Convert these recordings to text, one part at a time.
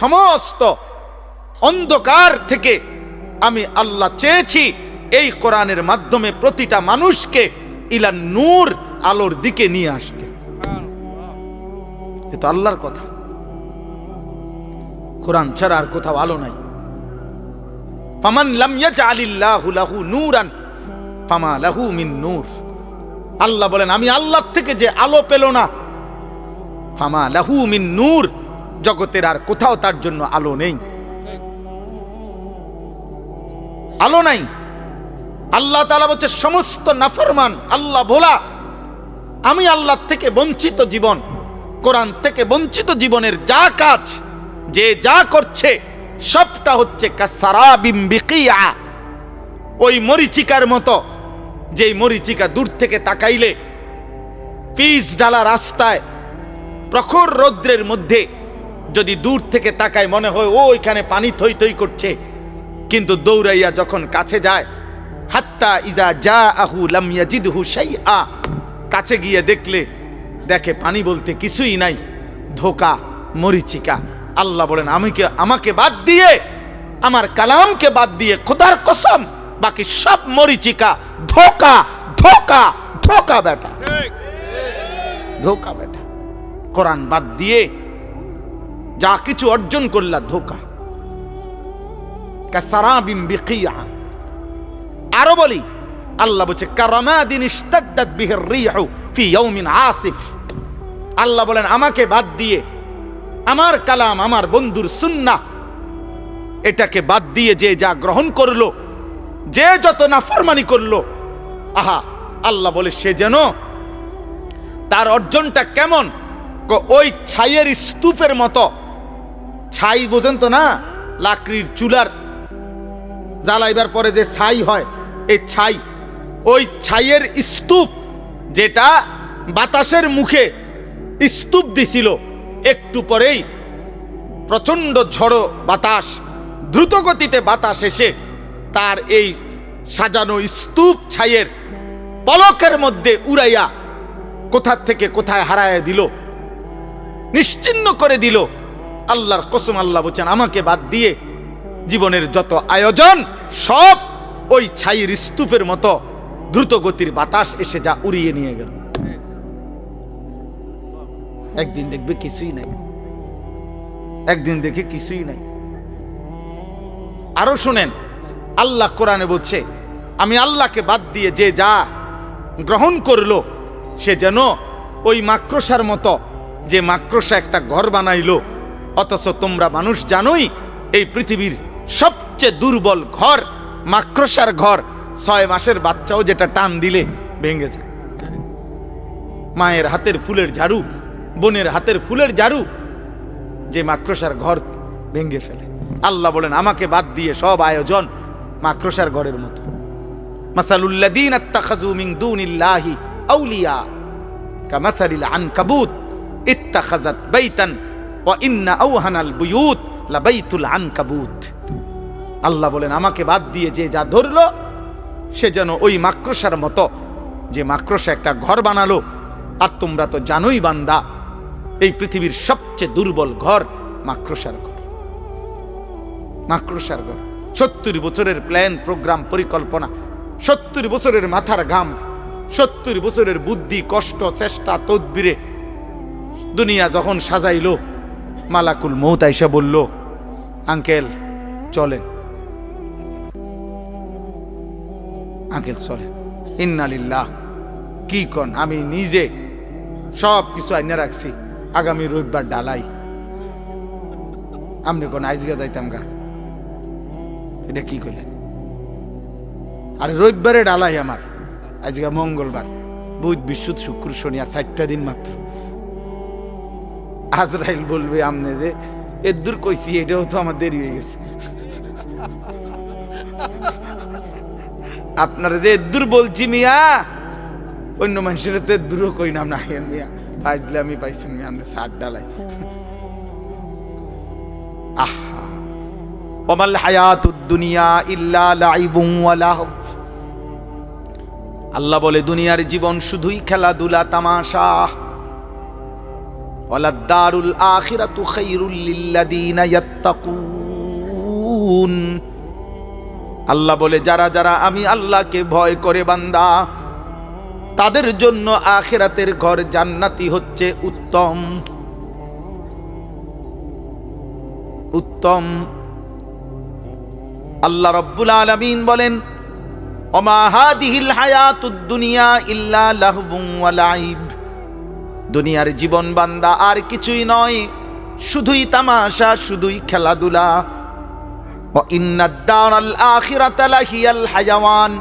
সমস্ত অন্ধকার থেকে আমি আল্লাহ চেয়েছি এই কোরআনের মাধ্যমে প্রতিটা মানুষকে ইলা নূর, আলোর দিকে নিয়ে আসতে। এ তো আল্লাহর কথা। কোরআন ছাড়া আর কোথাও আলো নাই। ফামান লাম ইয়াজআলিল্লাহু লাহু নূরান ফামা লাহু মিন নূর। আল্লাহ বলেন আমি আল্লাহ থেকে যে আলো পেল না, ফামা লাহু মিন নূর, জগতের আর কোথাও তার জন্য আলো নেই, আলো নাই। আল্লাহ তাআলা বলছে সমস্ত নাফরমান, আল্লাহ ভোলা, আমি আল্লাহ থেকে বঞ্চিত জীবন, কোরআন থেকে বঞ্চিত জীবনের যা কাজ, যে যা করছে সবটা হচ্ছে কাসারাবিম বিকিয়া, ওই মরিচিকার মতো, যেই মরিচিকা দূর থেকে তাকাইলে পিচ ডালা রাস্তায় প্রখর রৌদ্রের মধ্যে যদি দূর থেকে তাকায় মনে হয় ও ওইখানে পানি থই থই করছে, কিন্তু দৌড়াইয়া যখন কাছে যায়, হাত্তা ইজা জাআহু লাম ইয়াজিদহু শাইআ, কাছে গিয়ে দেখে পানি বলতে কিছুই নাই, ধোঁকা, মরিচিকা। আল্লাহ বলেন আমাকে বাদ দিয়ে, আমার কালামকে বাদ দিয়ে, খোদার কসম বাকি সব মরিচিকা, ধোঁকা ধোঁকা ধোঁকা বেটা, ধোঁকা বেটা। কোরআন বাদ দিয়ে যা কিছু অর্জন করলা ধোঁকা। কাসারাবিম বিকিয়া। আরো বলি, আল্লাহ বলছে কারামাদিন ইশতাদ্দাত বিহির রিহু ফি ইয়াউমিন আসিফ। আল্লাহ বলেন আমাকে বাদ দিয়ে, আমার কালাম, আমার বন্ধুর সুন্নাহ, এটাকে বাদ দিয়ে যে যা গ্রহণ করলো, যে যত নাফরমানি করলো, আহা, আল্লাহ বলে সে যেন তার অর্জনটা কেমন, ওই ছাইয়ের স্তূপের মতো। ছাই বোঝেন তো না, লাকড়ির চুলার জ্বালাইবার পরে যে ছাই হয়, এই ছাই, ওই ছাইয়ের স্তূপ, যেটা বাতাসের মুখে স্তূপ দিছিল, একটু পরেই প্রচন্ড ঝড়ো বাতাস, দ্রুত গতিতে বাতাস এসে তার এই সাজানো স্তূপ ছাইয়ের পলকের মধ্যে উড়াইয়া কোথা থেকে কোথায় হারায় দিল, নিশ্চিহ্ন করে দিল। আল্লাহর কসম, আল্লাহ বলছেন আমাকে বাদ দিয়ে জীবনের যত আয়োজন সব ওই ছাইয়ের স্তূপের মতো দ্রুত গতির বাতাস এসে যা উড়িয়ে নিয়ে গেল। একদিন দেখবে কিছুই নাই, একদিন দেখে কিছুই নাই। আরো শুনেন, আল্লাহ কোরআনে বলছে আমি আল্লাহকে বাদ দিয়ে যে যা গ্রহণ করলো, সে যেন ওই মাকড়সার মতো, যে মাকড়সা একটা ঘর বানাইলো, অথচ তোমরা মানুষ জানোই এই পৃথিবীর সবচেয়ে দুর্বল ঘর মাকড়সার ঘর। 6 মাসের বাচ্চাও যেটা টান দিলে ভেঙে যায়। মায়ের হাতের ফুলের ঝাড়ু, বোনের হাতের ফুলের ঝাড়ু যে মাকড়সার ঘর ভেঙে ফেলে। আল্লাহ বলেন আমাকে বাদ দিয়ে সব আয়োজন মাকড়সার ঘরের মতো। মাসালুল্লাযীনা ইত্তাখাযু মিন দুনিল্লাহি আউলিয়া কামাসালিল আনকাবুত ইত্তাখাযাত বাইতান ওয়া ইন্না আওহানাল বুয়ুত লাবাইতুল আনকাবুত। আল্লাহ বলেন আমাকে বাদ দিয়ে যে যা ধরলো, সে যেন ওই মাকড়সার মতো, যে মাকড়সা একটা ঘর বানালো। আর তোমরা তো জানোই বান্দা, এই পৃথিবীর সবচেয়ে দুর্বল ঘর মাকড়সার ঘর, মাকড়সার ঘর। 70 বছরের প্ল্যান, প্রোগ্রাম, পরিকল্পনা, 70 বছরের মাথার ঘাম, 70 বছরের বুদ্ধি, কষ্ট, চেষ্টা, তদবিরে দুনিয়া যখন সাজাইলো, মালাকুল মউত আইসা বলল আঙ্কেল চলেন, আঙ্কেল চলেন। ইন্না লিল্লাহ। কি কন? আমি নিজে সব কিছু আইনা রাখছি, আগামী রবিবার ডালাই। আমনে কোন আইজগা যাইতাম গা, এটা কি করলেন? আরে রবিবারে ডালাই আমার, আজকে মঙ্গলবার, বুধ, বৃহস্পতি, শুক্র, শনি, আর 4টা দিন মাত্র। আজরাইল বলবে আমনে যে এদূর কইছি, এটাও তো আমার দেরি হয়ে গেছে। আপনারা যে এদূর বলছি মিয়া, অন্য মানুষের তো এদূরও কই নাম না মিয়া, ফাইজলে আমি পাইছেন মিয়া, আপনি 60 ডালাই। আহা, ওয়ামাল হায়াতুদ দুনিয়া ইল্লা লাইবুন ওয়া লাহব। আল্লাহ বলে দুনিয়ার জীবন শুধুই খেলাধুলা, তামাশা। ওয়ালাদ-দারুল আখিরাতু খায়রুল লিল্লাযীনা ইয়াত্তাকুন। আল্লাহ বলে যারা যারা আমি আল্লাহকে ভয় করে বান্দা, তাদের জন্য আখিরাতের ঘর জান্নাতি হচ্ছে উত্তম। উত্তম। আল্লাহ রাব্বুল আলামিন বলেন, ওমা হাদিহিল হায়াতুদ দুনিয়া ইল্লা লাহবুন ওয়া লাইব। দুনিয়ার জীবন বান্দা আর কিছুই নয়, শুধুই তামাশা, শুধুই খেলাধুলা। ওয়া ইন্নাদ দারাল আখিরাতা লাহিয়াল হায়াওয়ান।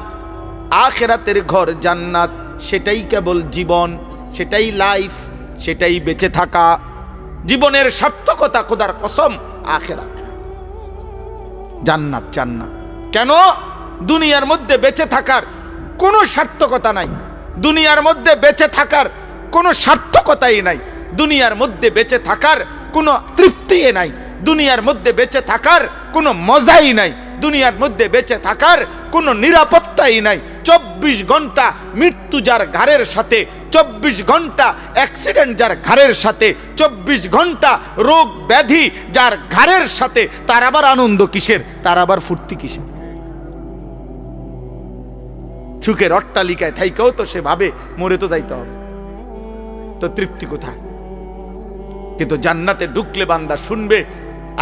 আখিরাতের ঘর জান্নাত, সেটাই কেবল জীবন, সেটাই লাইফ, সেটাই বেঁচে থাকা। জীবনের সার্থকতা, খোদার কসম, আখিরাত, জান্নাত। জান্নাত কেন? দুনিয়ার মধ্যে বেঁচে থাকার কোনো সার্থকতা নাই, দুনিয়ার মধ্যে বেঁচে থাকার কোনো সার্থকতাই নাই, দুনিয়ার মধ্যে বেঁচে থাকার কোনো তৃপ্তি নাই, দুনিয়ার মধ্যে বেঁচে থাকার কোনো মজাই নাই, দুনিয়ার মধ্যে বেঁচে থাকার কোনো নিরাপত্তাই নাই। 24 ঘন্টা মৃত্যু যার ঘাড়ের সাথে, 24 ঘন্টা অ্যাক্সিডেন্ট যার ঘাড়ের সাথে, 24 ঘন্টা রোগ ব্যাধি যার ঘাড়ের সাথে, তার আবার আনন্দ কিসের? তার আবার ফুর্তি কিসের? সুখের অট্টালিকায় থাইকেও তো সে ভাবে মরে তো যাইতে হবে, তো তৃপ্তি কোথায়? কিন্তু জান্নাতে ঢুকলে বান্দা শুনবে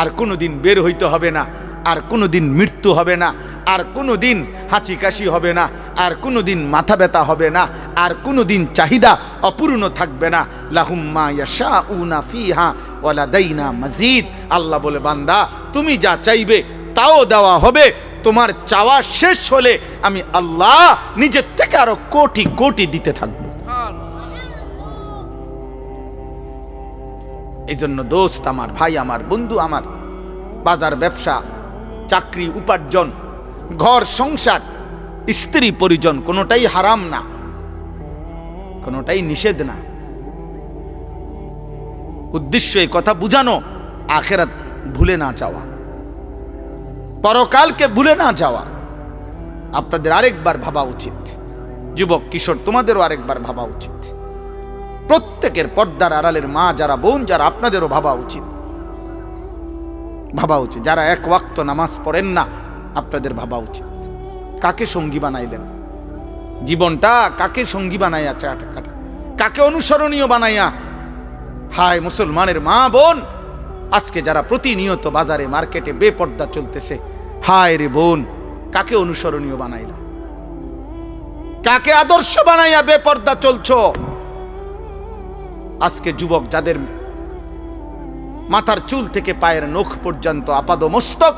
আর কোনোদিন বের হইতে হবে না, আর কোনোদিন মৃত্যু হবে না, আর কোনোদিন হাঁচি কাশি হবে না, আর কোনোদিন মাথা ব্যথা হবে না, আর কোনোদিন চাহিদা অপূর্ণ থাকবে না। লাহুম মা ইয়াশাউনা ফিহা ওয়া লাদাইনা মাজিদ। আল্লাহ বলে, বান্দা তুমি যা চাইবে তাও দেওয়া হবে। তোমার চাওয়া শেষ হলে আমি আল্লাহ নিজের থেকে আরো কোটি কোটি দিতে থাকবো। এই জন্য দোস্ত আমার, ভাই আমার, বন্ধু আমার, বাজার ব্যবসা, চাকরি, উপার্জন, ঘর সংসার, স্ত্রী পরিজন, কোনোটাই হারাম না, কোনোটাই নিষেধ না। উদ্দেশ্য এই কথা বুঝানো, আখিরাত ভুলে না যাওয়া, পরকালকে ভুলে না যাওয়া। আপনাদের আরেকবার ভাবা উচিত, যুবক কিশোর, তোমাদেরও আরেকবার ভাবা উচিত। প্রত্যেকের পর্দার আড়ালের মা যারা, বোন যারা, আপনাদেরও ভাবা উচিত, ভাবা উচিত। যারা এক ওয়াক্ত নামাজ পড়েন না, আপনাদের ভাবা উচিত, কাকে সঙ্গী বানাইলেন? জীবনটা কাকে সঙ্গী বানাইয়া, কাকে অনুসরণীয় বানাইয়া? হায় মুসলমানের মা বোন, আজকে যারা প্রতিনিয়ত বাজারে মার্কেটে বেপর্দা চলতেছে, হায় রে বোন, কাকে অনুসরণীয় বানাইলা? কাকে আদর্শ বানাইয়া বেপর্দা চলছো? আজকে যুবক যাদের মাথার চুল থেকে পায়ের নখ পর্যন্ত আপাদ মস্তক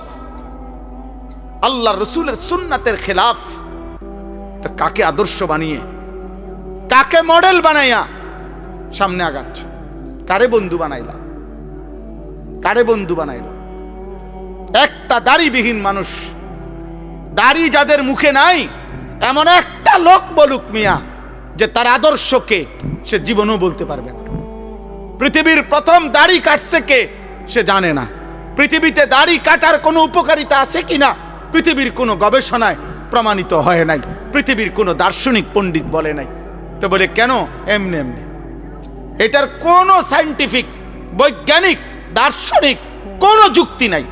আল্লাহ রসুলের সুন্নাতের খেলাফ, তো কাকে আদর্শ বানিয়ে, কাকে মডেল বানাইয়া সামনে আগাচ্ছ? কারে বন্ধু বানাইলা? কারে বন্ধু বানাইলা? একটা দাড়িবিহীন মানুষ, দাড়ি যাদের মুখে নাই, এমন একটা লোক বলুক মিয়া যে তার আদর্শকে, সে জীবনও বলতে পারবে না। পৃথিবীর প্রথম দাড়ি কাটছে কে? সে জানে না। পৃথিবীতে দাড়ি কাটার কোনো উপকারিতা আছে কিনা পৃথিবীর কোনো গবেষণায় প্রমাণিত হয় নাই, পৃথিবীর কোনো দার্শনিক পণ্ডিত বলে নাই। তো বলে কেন? এমনি এমনি। এটার কোনো সায়েন্টিফিক, বৈজ্ঞানিক, দার্শনিক কোনো যুক্তি নাই।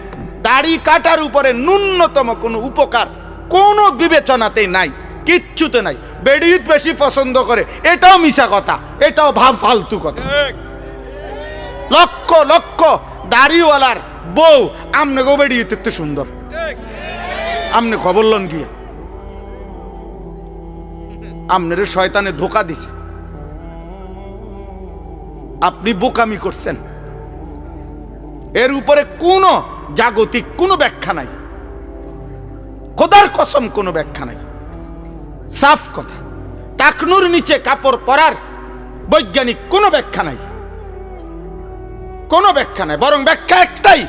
দাড়ি কাটার উপরে ন্যূনতম কোনো উপকার কোনো বিবেচনাতেই নাই, কিচ্ছুতে নাই। বেডিউত বেশি পছন্দ করে, এটাও মিছা কথা, এটাও ভাব ফালতু কথা। লক্ষ লক্ষ দাড়িওয়ালার বউ আমনে গো বেডিউত এত সুন্দর, আমনে খবর লন গিয়ে, আমনের শয়তানে ধোকা দিছে, আপনি বোকামি করছেন। এর উপরে কোনো জাগতিক কোনো ব্যাখ্যা নাই, খোদার কসম কোনো ব্যাখ্যা নাই। সাফ কথা, টাকনুর নিচে কাপড় পরার বৈজ্ঞানিক কোনো ব্যাখ্যা নাই, কোনো ব্যাখ্যা নাই। বরং ব্যাখ্যা একটাই,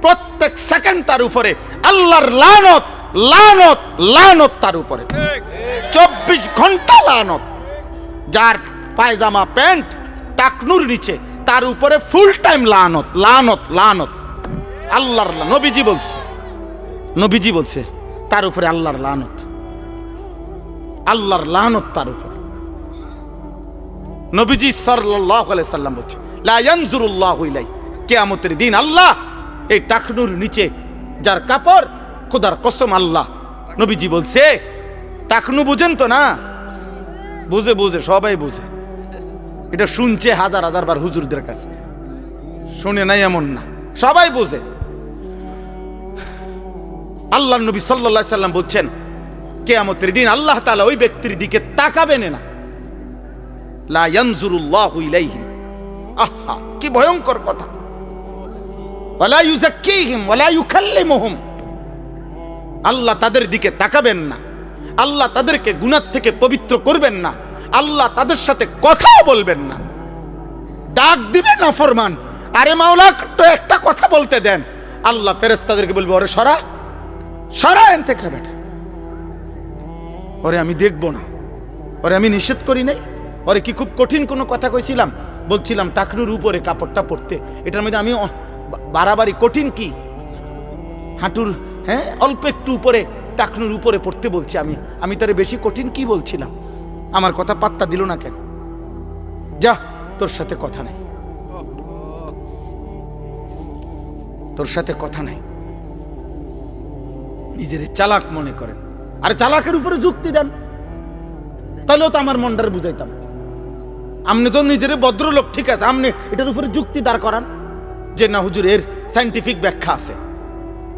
প্রত্যেক সেকেন্ড তার উপরে আল্লাহর লানত, লানত, লানত তার উপরে, 24 ঘন্টা লানত। যার পায়জামা প্যান্ট টাকনুর নিচে, তার উপরে ফুল টাইম লানত, লানত, লানত। আল্লাহর, নবীজি বলছে, নবীজি বলছে তার উপরে আল্লাহর লানত, আল্লাহর লানত তার উপরে। নবীজি সাল্লাল্লাহু আলাইহি সাল্লাম বলছে লা ইয়ানজুরুল্লাহু ইলাই, কিয়ামতের দিন আল্লাহ এই টাকনুর নিচে যার কাপড়, খোদার কসম আল্লাহ, নবীজি বলছে, টাকনু বুঝেন তো না? বুঝে বুঝে, সবাই বুঝে। এটা শুনছে হাজার হাজার বার হুজুরদের কাছে, শুনে নাই এমন না, সবাই বুঝে। আল্লাহ নবী সাল্লাল্লাহু আলাইহি সাল্লাম বলছেন, কিয়ামতের দিন আল্লাহ তাআলা ওই ব্যক্তির দিকে তাকাবেন না। লা ইয়ানজুরুল্লাহু ইলাইহিম, আহা কি ভয়ঙ্কর কথা। ওয়ালা ইউযাক্কিহিম ওয়ালা ইউকাল্লিমুহুম, আল্লাহ তাদের দিকে তাকাবেন না, আল্লাহ তাদেরকে গুনাহ থেকে পবিত্র করবেন না, আল্লাহ তাদের সাথে কথাও বলবেন না। ডাক দিবেন না ফরমান, আরে মাওলা তো একটা কথা বলতে দেন, আল্লাহ ফেরেশতাদেরকে বলবে, ওরে সরা সরা এন থেকে বেটা, ওরে আমি দেখবো না, ওরে আমি নিষেধ করি নাই, ওরে কি খুব কঠিন কোনো কথা কইছিলাম? বলছিলাম টাকনুর উপরে কাপড়টা পরতে, এটার মধ্যে আমি বাড়াবাড়ি কঠিন কি? হাঁটুর অল্প একটু উপরে, টাকনুর উপরে পড়তে বলছি আমি তারে বেশি কঠিন কি বলছিলাম? আমার কথা পাত্তা দিল না কেন? যা, তোর সাথে কথা নাই, তোর সাথে কথা নাই। নিজের চালাক মনে করেন, আর চালাকের উপরে যুক্তি দেন, তাহলেও তো আমার মনটার বুঝাইতাম। আপনি তো নিজের ভদ্রলোক, ঠিক আছে, আপনি এটার উপরে যুক্তি দাঁড় করান যে না হুজুর এর সায়েন্টিফিক ব্যাখ্যা আছে,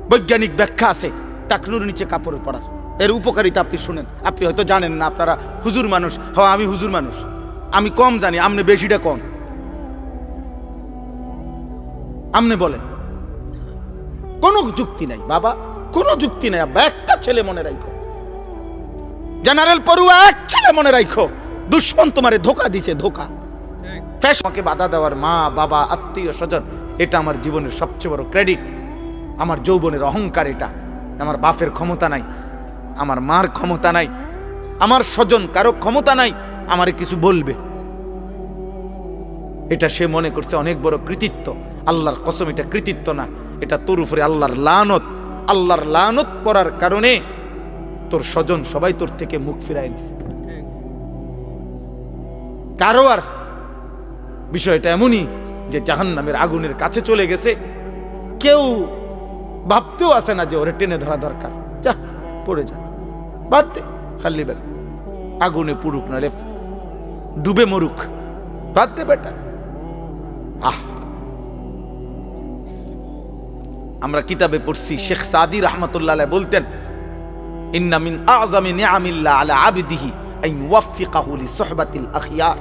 বৈজ্ঞানিক ব্যাখ্যা আছে টাকনুর নিচে কাপড় পরার, এর উপকারিতা আপনি শুনেন। আপনি হয়তো জানেন না, আপনারা হুজুর মানুষ। হ্যাঁ আমি হুজুর মানুষ, আমি কম জানি, আপনি বেশিটা কম। আপনি বলেন, কোনো যুক্তি নাই বাবা, কোনো যুক্তি নাই আব্বা। একটা ছেলে মনে রাখো, জেনারেল পড়ুয়া এক ছেলে মনে রাখো, দুশ্মন তোমারে ধোকা দিছে, ধোকা। আমাকে বাধা দেওয়ার মা বাবা আত্মীয় স্বজন, এটা আমার জীবনের সবচেয়ে বড় ক্রেডিট, আমার যৌবনের অহংকার। এটা আমার বাপের ক্ষমতা নাই, আমার মার ক্ষমতা নাই, আমার স্বজন কারো ক্ষমতা নাই আমারে কিছু বলবে। এটা সে মনে করছে অনেক বড় কৃতিত্ব। আল্লাহর কসম এটা কৃতিত্ব না, এটা তোর উপরে আল্লাহর লানত। আল্লাহর লানত পড়ার কারণে তোর স্বজন সবাই তোর থেকে মুখ ফিরায় নিছে। কারো আর বিষয়টা এমনই যে জাহান্নামের আগুনের কাছে চলে গেছে, কেউ ভাবতেও আসে না যে ওরে টেনে ধরা দরকার। যা পড়ে যা, বাদ দে, খালি বেল আগুনে পুড়ুক না রে, ডুবে মরুক, বাদ দে বেটা। আমরা কিতাবে পড়ছি, শেখ সাদি রাহমাতুল্লাহ আলাইহি বলতেন, ইন্না মিন আযমি নিআমিল্লাহ আলা আবদিহি আন ইউওয়াফিকাহু লিসুহবাতিল আখিয়ার।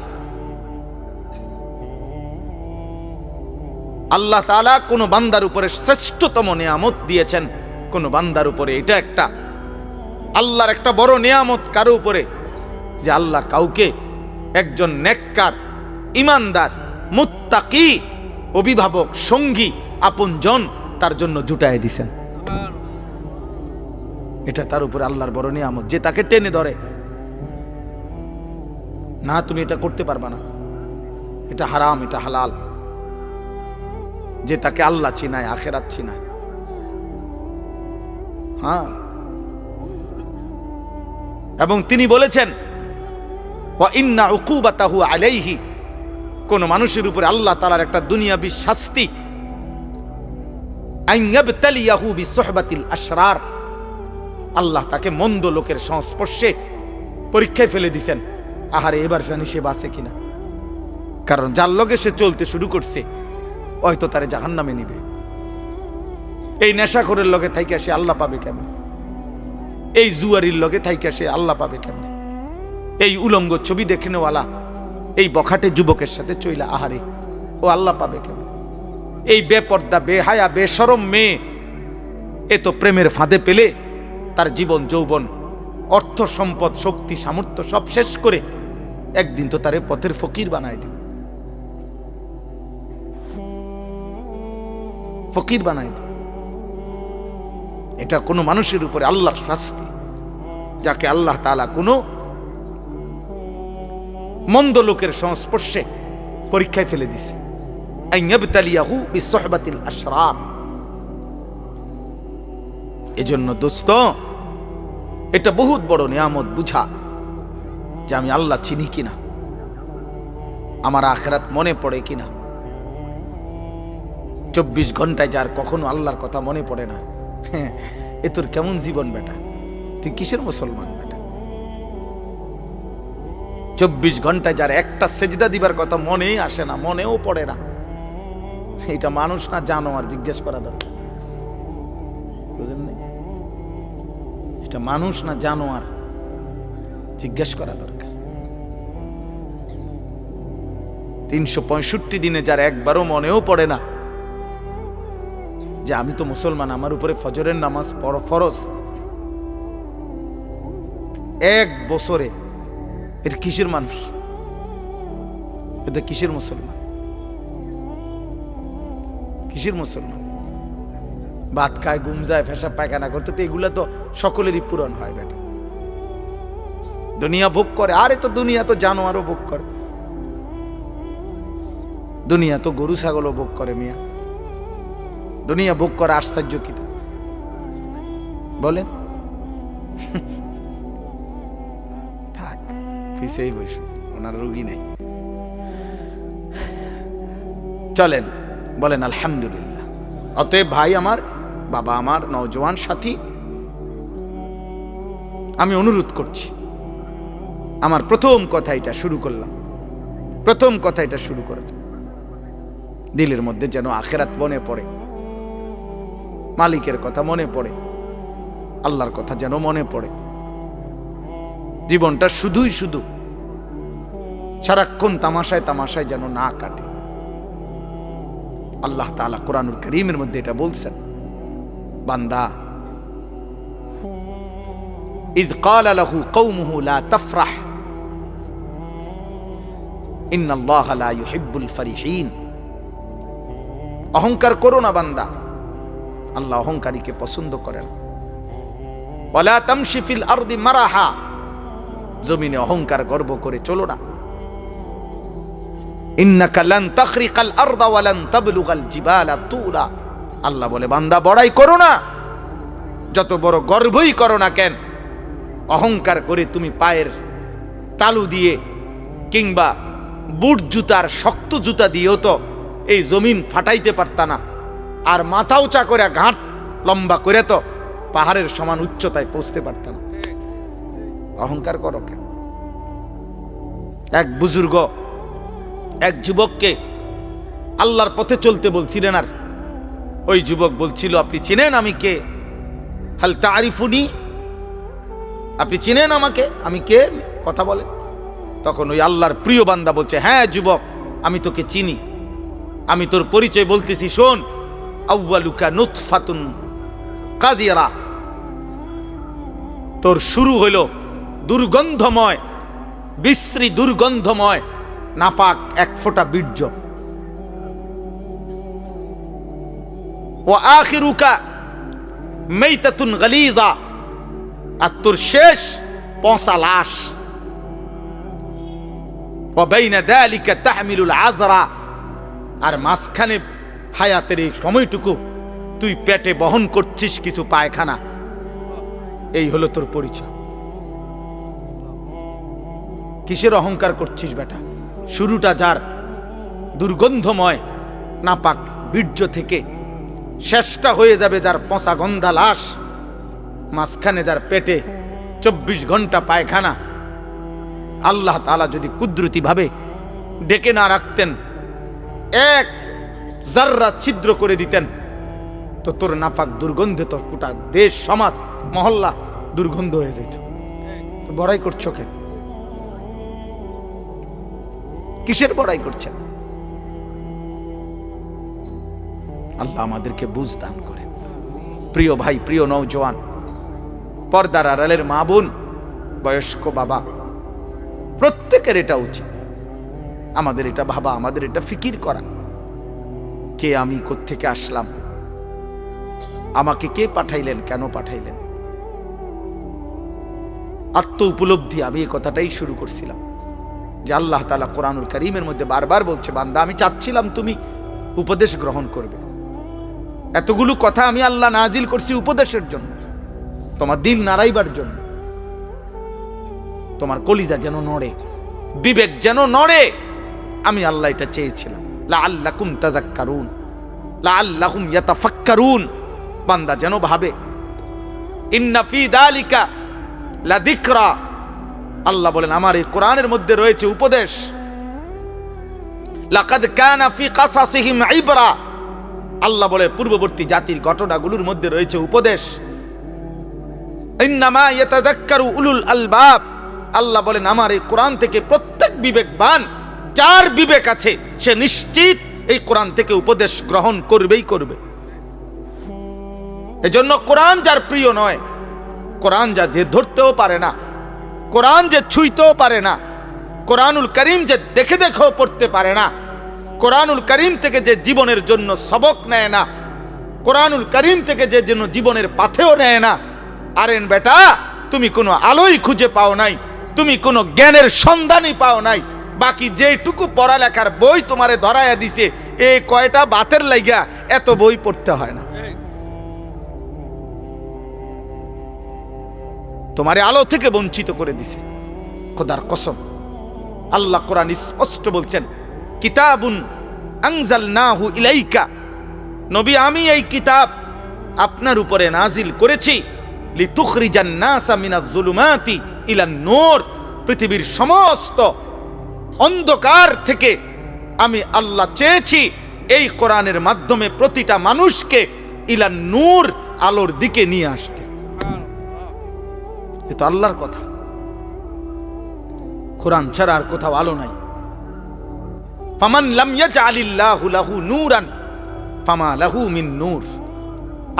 আল্লাহ তাআলা কোন বান্দার উপরে শ্রেষ্ঠতম নিয়ামত দিয়েছেন, কোন বান্দার উপরে এটা একটা আল্লাহর একটা বড় নিয়ামত কারো উপরে, যে আল্লাহ কাউকে একজন নেককার, ইমানদার, মুত্তাকি, অভিভাবক, সঙ্গী, আপনজন তার জন্য জুটায় দিছেন। এটা তার উপরে আল্লাহর বড় নিয়ামত, যে তাকে টেনে ধরে না, তুমি এটা করতে পারবা না, এটা হারাম, এটা হালাল, যে তাকে আল্লাহ চিনায়, আখিরাত চিনায়। হ্যাঁ, এবং তিনি বলেছেন, ওয়া ইন্না উকুবাতাহু আলাইহি, কোন মানুষের উপরে আল্লাহ তাআলার একটা দুনিয়াবী শাস্তি, আন ইয়াবতালিয়াহু বিসুহবাতিল আশরার, আল্লাহ তাকে মন্দ লোকের সংস্পর্শে পরীক্ষায় ফেলে দিবেন। আহারে এবার জানি সে বাঁচে কিনা, কারণ যার লগে সে চলতে শুরু করছে হয়তো তারে জাহান্নামে নিবে। এই নেশাখোরের লগে থাইকা সে আল্লাহ পাবে কেমনে? এই জুয়ারির লগে থাইকা সে আল্লাহ পাবে কেমনে? এই উলঙ্গ ছবি দেখনেওয়ালা এই বখাটে যুবকের সাথে চইলা আহারে ও আল্লাহ পাবে কেমনে? এই বেপর্দা, বেহায়া, বেশরম মেয়ে এ তো প্রেমের ফাঁদে পেলে তার জীবন, যৌবন, অর্থ, সম্পদ, শক্তি, সামর্থ্য সব শেষ করে একদিন তো তারে পথের ফকির বানায় দিবে, ফকির বানায় দিবে। এটা কোনো মানুষের উপরে আল্লাহর শাস্তি, যাকে আল্লাহ তাআলা কোনো মন্দ লোকের সংস্পর্শে পরীক্ষায় ফেলে দিছে। আন ইয়াবতালিয়াহু বিসুহবাতিল আশরার। এজন্য দোস্ত, এটা বহুত বড় নিয়ামত বুঝা যে আমি আল্লাহ চিনি কিনা, আমার আখিরাত মনে পড়ে কিনা, 24 ঘন্টায় যার কখনো আল্লাহর কথা মনে পড়ে না, এ তোর কেমন জীবন বেটা? তুই কিসের মুসলমান বেটা? 24 ঘন্টায় যার একটা সেজদা দিবার কথা মনেই আসে না, মনেও পড়ে না, এটা মানুষ না জানোয়ার? জিজ্ঞেস করা দরকার, বুঝেন নাই? এটা মানুষ না জানোয়ার? জিজ্ঞেস করা দরকার। 365 দিনে যার একবারও মনেও পড়ে না যে আমি তো মুসলমান, আমার উপরে ফজরের নামাজ ফরজ, এক বছরে এটা কিসের মানুষ? এটা কিসের মুসলমান? কিসের মুসলমান? ভাত খায়, ঘুম যায়, পেশাব পায়খানা করতে, তো এগুলা তো সকলেরই পূরণ হয় বেটা। দুনিয়া ভোগ করে, আরে তো দুনিয়া তো জানোয়ারও ভোগ করে, দুনিয়া তো গরু ছাগলও ভোগ করে মিয়া। দুনিয়া ভোগ করে আশ্চর্য কি বলেন? থাক পিছেই বসে, ওনার রুগী নেই। চলেন বলেন আলহামদুলিল্লাহ। অতএব ভাই আমার, বাবা আমার, নওজোয়ান সাথী, আমি অনুরোধ করছি, আমার প্রথম কথা এটা শুরু করলাম, প্রথম কথা এটা শুরু করে দিলের মধ্যে যেন আখেরাত মনে পড়ে, মালিকের কথা মনে পড়ে, আল্লাহর কথা যেন মনে পড়ে। জীবনটা শুধুই শুধু সারাক্ষণ তামাশায় তামাশায় যেন না কাটে। আল্লাহ তাআলা কোরআনুল কারীমের মধ্যে এটা বলছেন, বান্দা ইয ক্বালা লাহু কওমুহু লা তাফরাহ ইন্নাল্লাহা লা ইউহিব্বুল ফারিহিন। অহংকার করো না বান্দা, আল্লাহ অহংকারীকে পছন্দ করেন। ওয়ালা তামশি ফিল আরদি মারাহা, জমিনে অহংকার গর্ব করে চলো না। ইন্নাকা লান তাখরিকাল আরদা ওয়া লান তাবলুগাল জিবালা তুলা। আল্লাহ বলে বান্দা বড়াই করো না, যত বড় গর্বই করো না কেন, অহংকার করে তুমি পায়ের তালু দিয়ে কিংবা বুট জুতার শক্ত জুতা দিয়েও তো এই জমিন ফাটাইতে পারতা না, আর মাথা উঁচা করে ঘাট লম্বা করে তো পাহাড়ের সমান উচ্চতায় পৌঁছতে পারত না। অহংকার করো কেন? এক বুজুর্গ এক যুবককে আল্লাহর পথে চলতে বলছিলেন, আর ওই যুবক বলছিল, আপনি চিনেন আমি কে? হাল তারিফুনি, আপনি চিনেন আমাকে, আমি কে? কথা বলে। তখন ওই আল্লাহর প্রিয় বান্দা বলছে, হ্যাঁ যুবক, আমি তোকে চিনি, আমি তোর পরিচয় বলতেছি, শোন। আউয়ালুকা নুতফাতুন কাযিরা, তোর শুরু হইল দুর্গন্ধময়, বিশ্রী দুর্গন্ধময় নাপাক এক ফোঁটা বীর্য। ওয়া আখিরুকা মাইতাতুন গালিযা, আর তোর শেষ পচা লাশ। ওয়া বাইনা যালিকা তাহমিলুল আযরা, আর মাঝখানে হায়াতের এই সময়টুকু তুই পেটে বহন করছিস কিছু পায়খানা। এই হলো তোর পরিচয়। কিসের অহংকার করছিস বেটা? শুরুটা যার দুর্গন্ধময় নাপাক বীর্য থেকে, শেষটা হয়ে যাবে যার পচা গন্ধা লাশ, মাঝখানে যার পেটে 24 ঘন্টা পায়খানা। আল্লাহ তাআলা যদি কুদরতি ভাবে ডেকে না রাখতেন, এক জাররা ছিদ্র করে দিতেন, তো তোর নাপাক দুর্গন্ধে তোর গোটা দেশ, সমাজ, মহল্লা দুর্গন্ধ হয়ে যেত। তো বড়াই করছো কেন? কিসের বড়াই করছেন? আল্লাহ আমাদেরকে বুঝ দান করেন। প্রিয় ভাই, প্রিয় নওজোয়ান, পর্দার আড়ালের মা বোন, বয়স্ক বাবা, প্রত্যেকের এটা উচিত, আমাদের এটা ভাবা, আমাদের এটা ফিকির করা, কে আমি, কোত্থেকে আসলাম, আমাকে কে পাঠাইলেন, কেন পাঠাইলেন। আত্ম উপলব্ধি, আমি এই কথাটাই শুরু করছিলাম যে আল্লাহ তাআলা কোরআনুল কারীমের মধ্যে বারবার বলছে, বান্দা আমি চাচ্ছিলাম তুমি উপদেশ গ্রহণ করবে। এতগুলো কথা আমি আল্লাহ নাজিল করছি উপদেশের জন্য, তোমার দিল নাড়াইবার জন্য, তোমার কলিজা যেন নড়ে, বিবেক যেন নড়ে। আমি আল্লাহ এটা চেয়েছিলাম, লাআল্লাকুম তাযাক্কারুন, লাআল্লাহুম ইয়াতাফাক্কারুন, বান্দা যেন ভাবে। ইন্না ফি যালিকা লাযিকরা, আল্লাহ বলেন আমার এই কোরআনের মধ্যে রয়েছে উপদেশ। লাকাদ কানা ফি কাসাসিহিম ইবরা, আল্লাহ বলে পূর্ববর্তী জাতির ঘটনাগুলোর মধ্যে রয়েছে উপদেশ। ইন্নামা ইয়াতাযাক্কারু উলুল আলবাব, আল্লাহ বলেন আমার এই কোরআন থেকে প্রত্যেক বিবেকবান, যার বিবেক আছে সে নিশ্চিত এই কোরআন থেকে উপদেশ গ্রহণ করবেই করবে। এজন্য কোরআন যার প্রিয় নয়, কোরআন যা যে ধরতেও পারে না, কোরআন যে ছুঁইতেও পারে না, কোরআনুল কারীম যে দেখে দেখেও পড়তে পারে না, কোরআনুল কারীম থেকে যে জীবনের জন্য সবক নেয় না, কোরআনুল কারীম থেকে যে যেন জীবনের পাথেও নেয় না, আরেন বেটা তুমি কোনো আলোই খুঁজে পাও নাই, তুমি কোনো জ্ঞানের সন্ধানই পাও নাই। বাকি যেটুকু পড়ালেখার বই তোমারে ধরাইয়া দিছে, এই কয়টা বাতের লাইগা এত বই পড়তে হয় না। তোমারে আলো থেকে বঞ্চিত করে দিছে, খোদার কসম। আল্লাহ কোরআন স্পষ্ট বলছেন, কিতাবুন আনজালনাহু ইলাইকা, নবী আমি এই কিতাব আপনার উপরে নাজিল করেছি, লিতুখরিজান নাসা মিনাজ যুলুমাতি ইলান নূর, পৃথিবীর সমস্ত অন্ধকার থেকে আমি আল্লাহ চেয়েছি এই কোরআনের মাধ্যমে প্রতিটা মানুষকে ইলান নূর, আলোর দিকে নিয়ে আসতে। এ তো আল্লাহর কথা, কোরআন ছাড়া আর কোথাও আলো নাই। ফামান লাম ইয়াজআলিল্লাহু লাহু নূরান ফামা লাহু মিন নূর,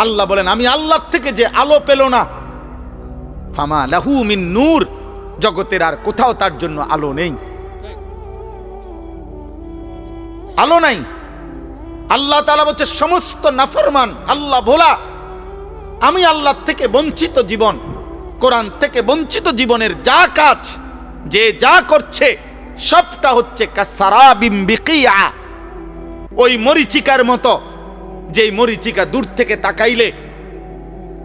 আল্লাহ বলেন আমি আল্লাহ থেকে যে আলো পেল না, ফামা লাহু মিন নূর, জগতের আর কোথাও তার জন্য আলো নেই, আলো নাই। আল্লাহ তাআলা বলছে সমস্ত নাফরমান, আল্লাহ ভোলা, আমি আল্লাহ থেকে বঞ্চিত জীবন, কোরআন থেকে বঞ্চিত জীবনের যা কাজ, যে যা করছে সবটা হচ্ছে কাসারাবিম বিকিয়া, ওই মরিচিকার মতো, যেই মরিচিকা দূর থেকে তাকাইলে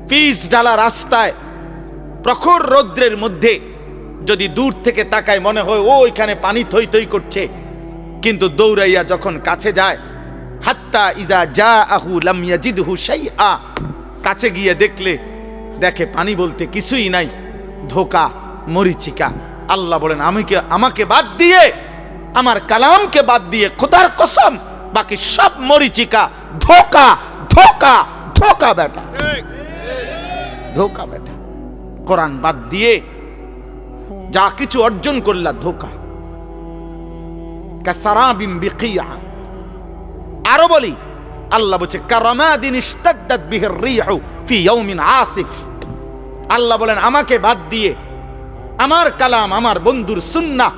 পিচ ডালা রাস্তায় প্রখর রৌদ্রের মধ্যে যদি দূর থেকে তাকায় মনে হয় ও ওইখানে পানি থই থই করছে, কিন্তু দৌড়াইয়া যখন কাছে যায়, হাত্তা ইজা জাআহু লাম ইয়াজিদহু শাইআ, কাছে গিয়ে দেখলে দেখে পানি বলতে কিছুই নাই, ধোঁকা, মরিচিকা। আল্লাহ বলেন আমাকে বাদ দিয়ে, আমার কালামকে বাদ দিয়ে খোদার কসম বাকি সব মরিচিকা, ধোঁকা ধোঁকা ধোঁকা বেটা, ধোঁকা বেটা। কোরআন বাদ দিয়ে যা কিছু অর্জন করলা ধোঁকা। কাসারাবিম বিকিয়া, আরো বলি আল্লাহ বলছে কারামাদিন ইশতাদ্দাত বিহির রিহু ফি ইয়াউমিন আসিফ, আল্লাহ বলেন আমাকে বাদ দিয়ে, আমার কালাম, আমার বন্ধুর সুন্নাহ,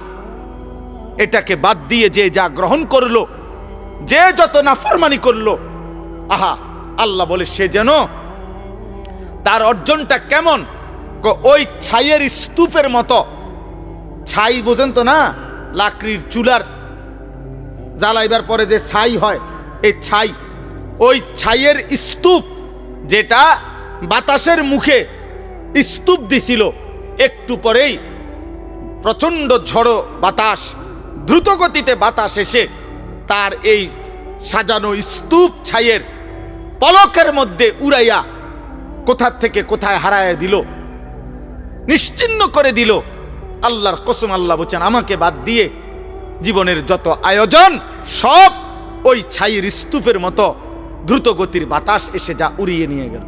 এটাকে বাদ দিয়ে যে যা গ্রহণ করলো, যে যত নাফরমানি করলো, আহা আল্লাহ বলে সে যেন তার অর্জনটা কেমন, ওই ছাইয়ের স্তূপের মতো। ছাই বোঝেন তো না, লাকড়ির চুলার জ্বালাইবার পরে যে ছাই হয়, এই ছাই, ওই ছাইয়ের স্তূপ যেটা বাতাসের মুখে স্তূপ দিছিল, একটু পরেই প্রচন্ড ঝড়ো বাতাস, দ্রুত গতিতে বাতাস এসে তার এই সাজানো স্তূপ ছাইয়ের পলকের মধ্যে উড়াইয়া কোথা থেকে কোথায় হারায় দিল, নিশ্চিহ্ন করে দিল। আল্লাহর কসম, আল্লাহ বলছেন আমাকে বাদ দিয়ে জীবনের যত আয়োজন সব ওই ছাইয়ের স্তূপের মতো দ্রুত গতির বাতাস এসে যা উড়িয়ে নিয়ে গেল।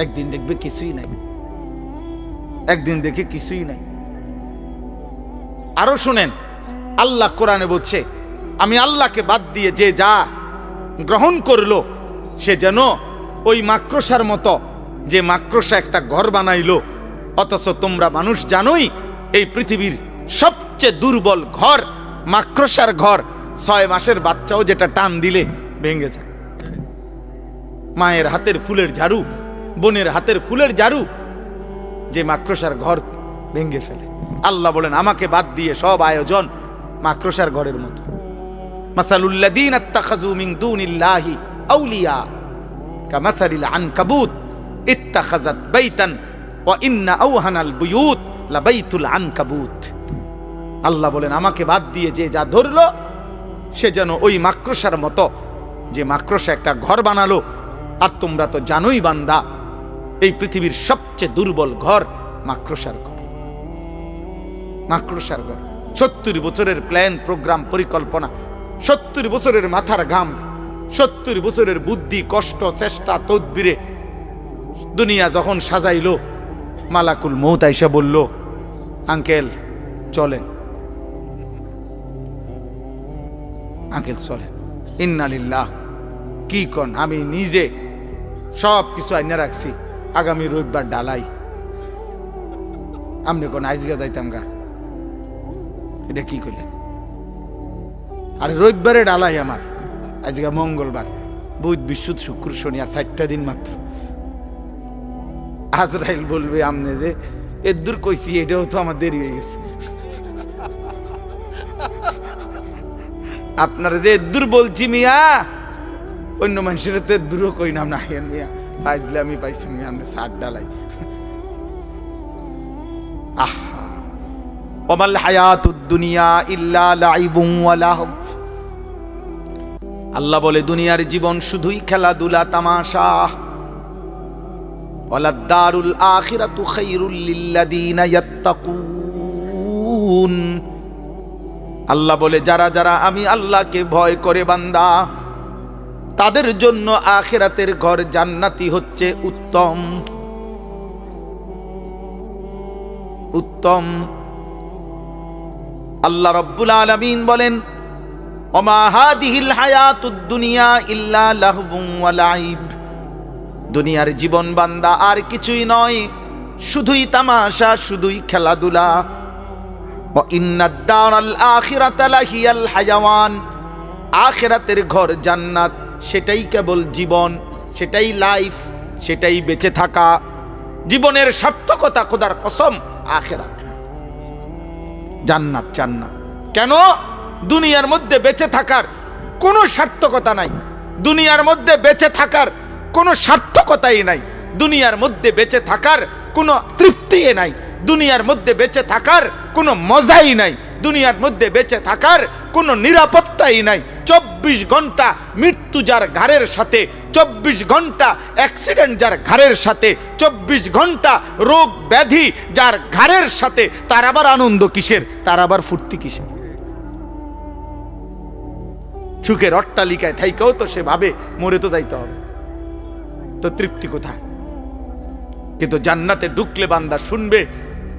একদিন দেখবে কিছুই নাই, একদিন দেখে কিছুই নাই। আরো শুনেন, আল্লাহ কোরআনে বলছে আমি আল্লাহকে বাদ দিয়ে যে যা গ্রহণ করলো সে যেন ওই মাকড়সার মতো, যে মাকড়সা একটা ঘর বানাইলো, অথচ তোমরা মানুষ জানোই এই পৃথিবীর সবচেয়ে দুর্বল ঘর মাকড়সার ঘর। 6 মাসের বাচ্চাও যেটা টান দিলে ভেঙে যায়। মায়ের হাতের ফুলের ঝাড়ু, বোনের হাতের ফুলের ঝাড়ু যে মাকড়সার ঘর ভেঙে ফেলে। আল্লাহ বলেন আমাকে বাদ দিয়ে সব আয়োজন মাকড়সার ঘরের মতো। মাসালুল্লাযীনা ইত্তাখাযু মিন দুনিল্লাহি আউলিয়া কামাসালিল আনকাবুত ইত্তাখাযাত বাইতান ওয়া ইন্না আওহানাল বুয়ুত লাবাইতুল আনকাবুত। আল্লাহ বলেন আমাকে বাদ দিয়ে যে যা ধরলো সে যেন ওই মাকড়সার মতো, যে মাকড়সা একটা ঘর বানালো। আর তোমরা তো জানোই বান্দা, এই পৃথিবীর সবচেয়ে দুর্বল ঘর মাকড়সার ঘর। মাকড়সার ঘর। 70 বছরের প্ল্যান, প্রোগ্রাম, পরিকল্পনা, 70 বছরের মাথার ঘাম, 70 বছরের বুদ্ধি, কষ্ট, চেষ্টা, তদবিরে দুনিয়া যখন সাজাইলো, মালাকুল মউত আইসা বলল, আঙ্কেল চলেন, আঙ্কেল চলেন। ইন্না লিল্লাহ। কি কন? আমি নিজে সব কিছু আইনা রাখছি, আগামী রবিবার ডালাই। আপনি কোন আইজগা যাইতাম গা? এটা কি করলেন? আরে রবিবারে ডালাই আমার, আজকে মঙ্গলবার, বুধ, বৃহস্পতি, শুক্র, শনি, আর 4টা দিন মাত্র। আজরাইল বলবে আমনে যে এর দূর কইছি, এটাও তো আমার দেরি হয়ে গেছে। আপনারা যে দূর বলছি মিয়া, অন্য মানুষের তো দূরও কই না। না হেন মিয়া পাইলে আমি পাইছি মিয়া, আমি 60 ডালাই। আহা, ওমাল হায়াতুদ দুনিয়া ইল্লা লাইবুন ওয়া লাহব। আল্লাহ বলে দুনিয়ার জীবন শুধুই খেলাধুলা, তামাশা। ওয়ালাদ দারুল আখিরাতু খায়রুল লিল্লাযিনা ইয়াত্তাকুন। আল্লাহ বলে যারা যারা আমি আল্লাহকে ভয় করে বান্দা, তাদের জন্য আখিরাতের ঘর জান্নাতি হচ্ছে উত্তম। উত্তম। আল্লাহ রাব্বুল আলামিন বলেন, ওমা হাদিহিল হায়াতুদ দুনিয়া ইল্লা লাহবুন ওয়া লাইব। দুনিয়ার জীবন বান্দা আর কিছুই নয়, শুধুই তামাশা, শুধুই খেলাধুলা। ওয়া ইন্নাদ দারাল আখিরাতা লাহিয়াল হায়াওয়ান। আখিরাতের ঘর জান্নাত, সেটাই কেবল জীবন, সেটাই লাইফ, সেটাই বেঁচে থাকা। জীবনের সার্থকতা, খোদার কসম, আখিরাত, জান্নাত। জান্নাত কেন? দুনিয়ার মধ্যে বেঁচে থাকার কোনো সার্থকতা নাই। দুনিয়ার মধ্যে বেঁচে থাকার কোনো সার্থকতাই নাই। দুনিয়ার মধ্যে বেঁচে থাকার কোনো তৃপ্তি নাই। দুনিয়ার মধ্যে বেঁচে থাকার কোনো মজাই নাই। দুনিয়ার মধ্যে বেঁচে থাকার কোনো নিরাপত্তাই নাই। 24 ঘন্টা মৃত্যু যার ঘাড়ের সাথে, 24 ঘন্টা অ্যাক্সিডেন্ট যার ঘাড়ের সাথে, 24 ঘন্টা রোগ ব্যাধি যার ঘাড়ের সাথে, তার আবার আনন্দ কিসের? তার আবার ফুর্তি কিসের? সুখের অট্টালিকায় থাইকাও তো সে ভাবে মরে তো যাইতে হবে, তো তৃপ্তি কোথায়? কিন্তু জান্নাতে ঢুকলে বান্দা শুনবে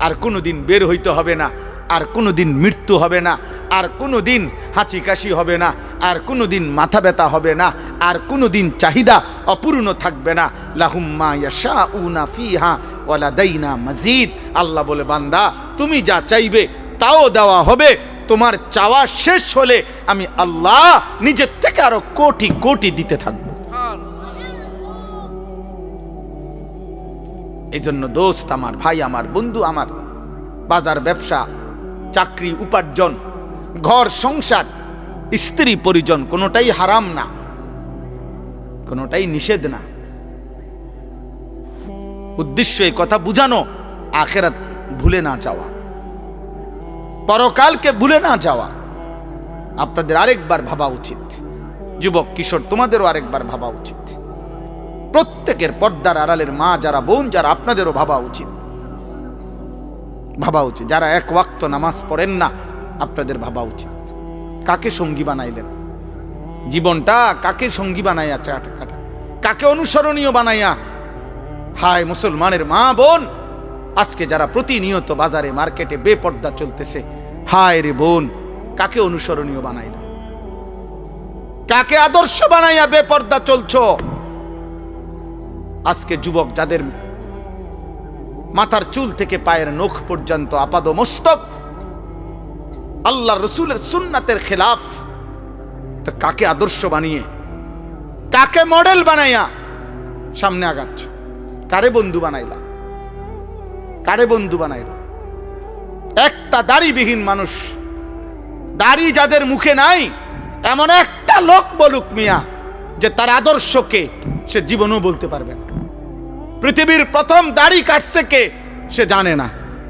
আর কোনোদিন বের হইতে হবে না, আর কোনোদিন মৃত্যু হবে না, আর কোনোদিন হাঁচি কাশি হবে না, আর কোনোদিন মাথা ব্যথা হবে না, আর কোনোদিন চাহিদা অপূর্ণ থাকবে না। লাহুম মা ইয়াশাউনা ফিহা ওয়া লাদাইনা মাজিদ। আল্লাহ বলে, বান্দা তুমি যা চাইবে তাও দেওয়া হবে। তোমার চাওয়া শেষ হলে আমি আল্লাহ নিজের থেকে আরো কোটি কোটি দিতে থাকবো। এই জন্য দোস্ত আমার, ভাই আমার, বন্ধু আমার, বাজার, ব্যবসা, চাকরি, উপার্জন, ঘর সংসার, স্ত্রী পরিজন, কোনোটাই হারাম না, কোনোটাই নিষেধ না। উদ্দেশ্য এই কথা বুঝানো, আখিরাত ভুলে না যাওয়া, পরকালকে ভুলে না যাওয়া। আপনাদের আরেকবার ভাবা উচিত। যুবক, কিশোর, তোমাদেরও আরেকবার ভাবা উচিত। প্রত্যেকের পর্দার আড়ালের মা যারা, বোন যারা, আপনাদেরও ভাবা উচিত। ভাবা উচিত। যারা এক ওয়াক্ত নামাজ পড়েন না, আপনাদের ভাবা উচিত। কাকে সঙ্গী বানাইলেন? জীবনটা কাকে সঙ্গী বানাইয়া কাটা, কাকে অনুসরণীয় বানাইয়া? হায় মুসলমানের মা বোন, আজকে যারা প্রতিনিয়ত বাজারে মার্কেটে বেপর্দা চলতেছে, হায় রে বোন, কাকে অনুসরণীয় বানাইলা? কাকে আদর্শ বানাইয়া বেপর্দা চলছো? আজকে যুবক যাদের মাথার চুল থেকে পায়ের নখ পর্যন্ত আপাদ মস্তক আল্লাহ রসুলের সুন্নাতের খেলাফ, তো কাকে আদর্শ বানিয়ে, কাকে মডেল বানাইয়া সামনে আগাচ্ছ? কারে বন্ধু বানাইলা? কারে বন্ধু বানাইলা? একটা দাড়িবিহীন মানুষ, দাড়ি যাদের মুখে নাই, এমন একটা লোক বলুক মিয়া যে তার আদর্শকে, সে জীবনও বলতে পারবে না। পৃথিবীর প্রথম দাড়ি কাটছে কে, সে জানে না।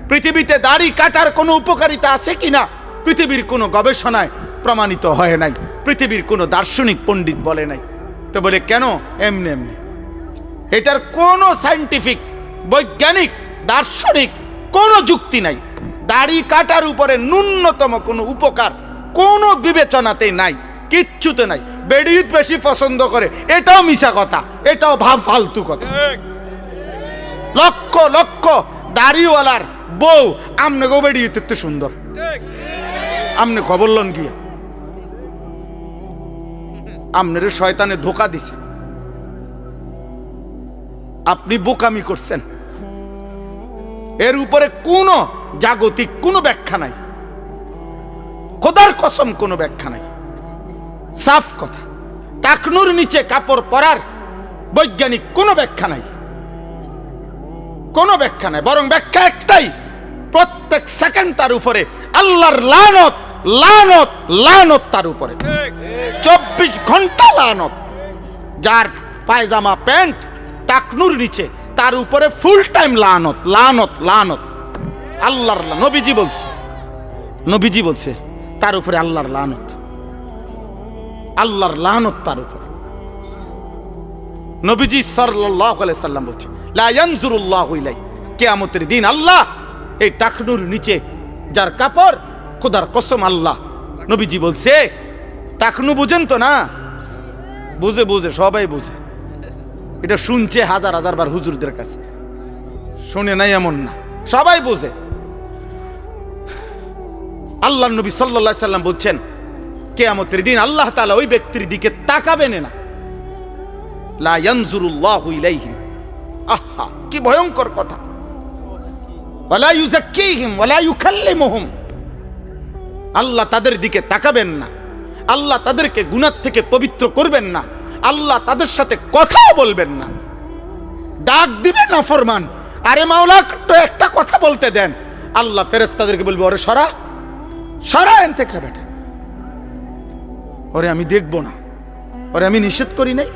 পৃথিবীতে দাড়ি কাটার কোনো উপকারিতা আছে কিনা পৃথিবীর কোনো গবেষণায় প্রমাণিত হয় নাই। পৃথিবীর কোনো দার্শনিক পণ্ডিত বলে নাই। তো বলে কেন? এমনি এমনি। এটার কোনো সায়েন্টিফিক, বৈজ্ঞানিক, দার্শনিক কোনো যুক্তি নাই। দাড়ি কাটার উপরে ন্যূনতম কোনো উপকার কোনো বিবেচনাতেই নাই, কিচ্ছুতে নাই। বেড়ি বেশি পছন্দ করে, এটাও মিছা কথা, এটাও ভাব ফালতু কথা। লক্ষ লক্ষ দাড়িওয়ালার বউ আমনে গো বেড়ি এত সুন্দর, আমনে খবর লন গিয়া আমনের শয়তানে ধোকা দিছে, আপনি বোকামি করছেন। এর উপরে কোনো জাগতিক কোনো ব্যাখ্যা নাই, খোদার কসম কোনো ব্যাখ্যা নাই। সাফ কথা। টাকনুর নিচে কাপড় পরার বৈজ্ঞানিক কোনো ব্যাখ্যা নাই, কোনো ব্যাখ্যা নাই। বরং ব্যাখ্যা একটাই, প্রত্যেক সেকেন্ড তার উপরে আল্লাহর লানত, লানত, লানত তার উপরে, 24 ঘন্টা লানত। যার পায়জামা প্যান্ট টাকনুর নিচে, তার উপরে ফুল টাইম লানত, লানত, লানত। আল্লাহর নবীজি বলছে, নবীজি বলছে তার উপরে আল্লাহর লানত, আল্লাহর লানত তার উপরে। নবীজি সাল্লাল্লাহু আলাইহি সাল্লাম বলছে, লা ইয়ানজুরুল্লাহু ইলাই, কিয়ামতের দিন আল্লাহ এই টাকনুর নিচে যার কাপড়, খোদার কসম আল্লাহ, নবীজি বলছে, টাকনু বুঝেন তো না? বুঝে, বুঝে, সবাই বুঝে। এটা শুনছে হাজার হাজার বার হুজুরদের কাছে, শুনে নাই এমন না, সবাই বুঝে। আল্লাহ নবী সাল্লাল্লাহু আলাইহি সাল্লাম বলছেন, কিয়ামতের দিন আল্লাহ তাআলা ওই ব্যক্তির দিকে তাকাবেন না, লা ইয়ানজুরুল্লাহু ইলাইহিম। আহা, কি ভয়ঙ্কর কথা। ওয়ালা ইউযাক্কিহিম ওয়ালা ইউকাল্লিমুহুম, আল্লাহ তাদের দিকে তাকাবেন না, আল্লাহ তাদেরকে গুনাহ থেকে পবিত্র করবেন না, আল্লাহ তাদের সাথে কথাও বলবেন না, ডাক দিবেন না ফরমান। আরে মাওলা তো একটা কথা বলতে দেন। আল্লাহ ফেরেশতাদেরকে বলবে, ওরে সরা, সরা এন থেকে বেটা, ওরে আমি দেখব না, ওরে আমি নিষেধ করি নাই,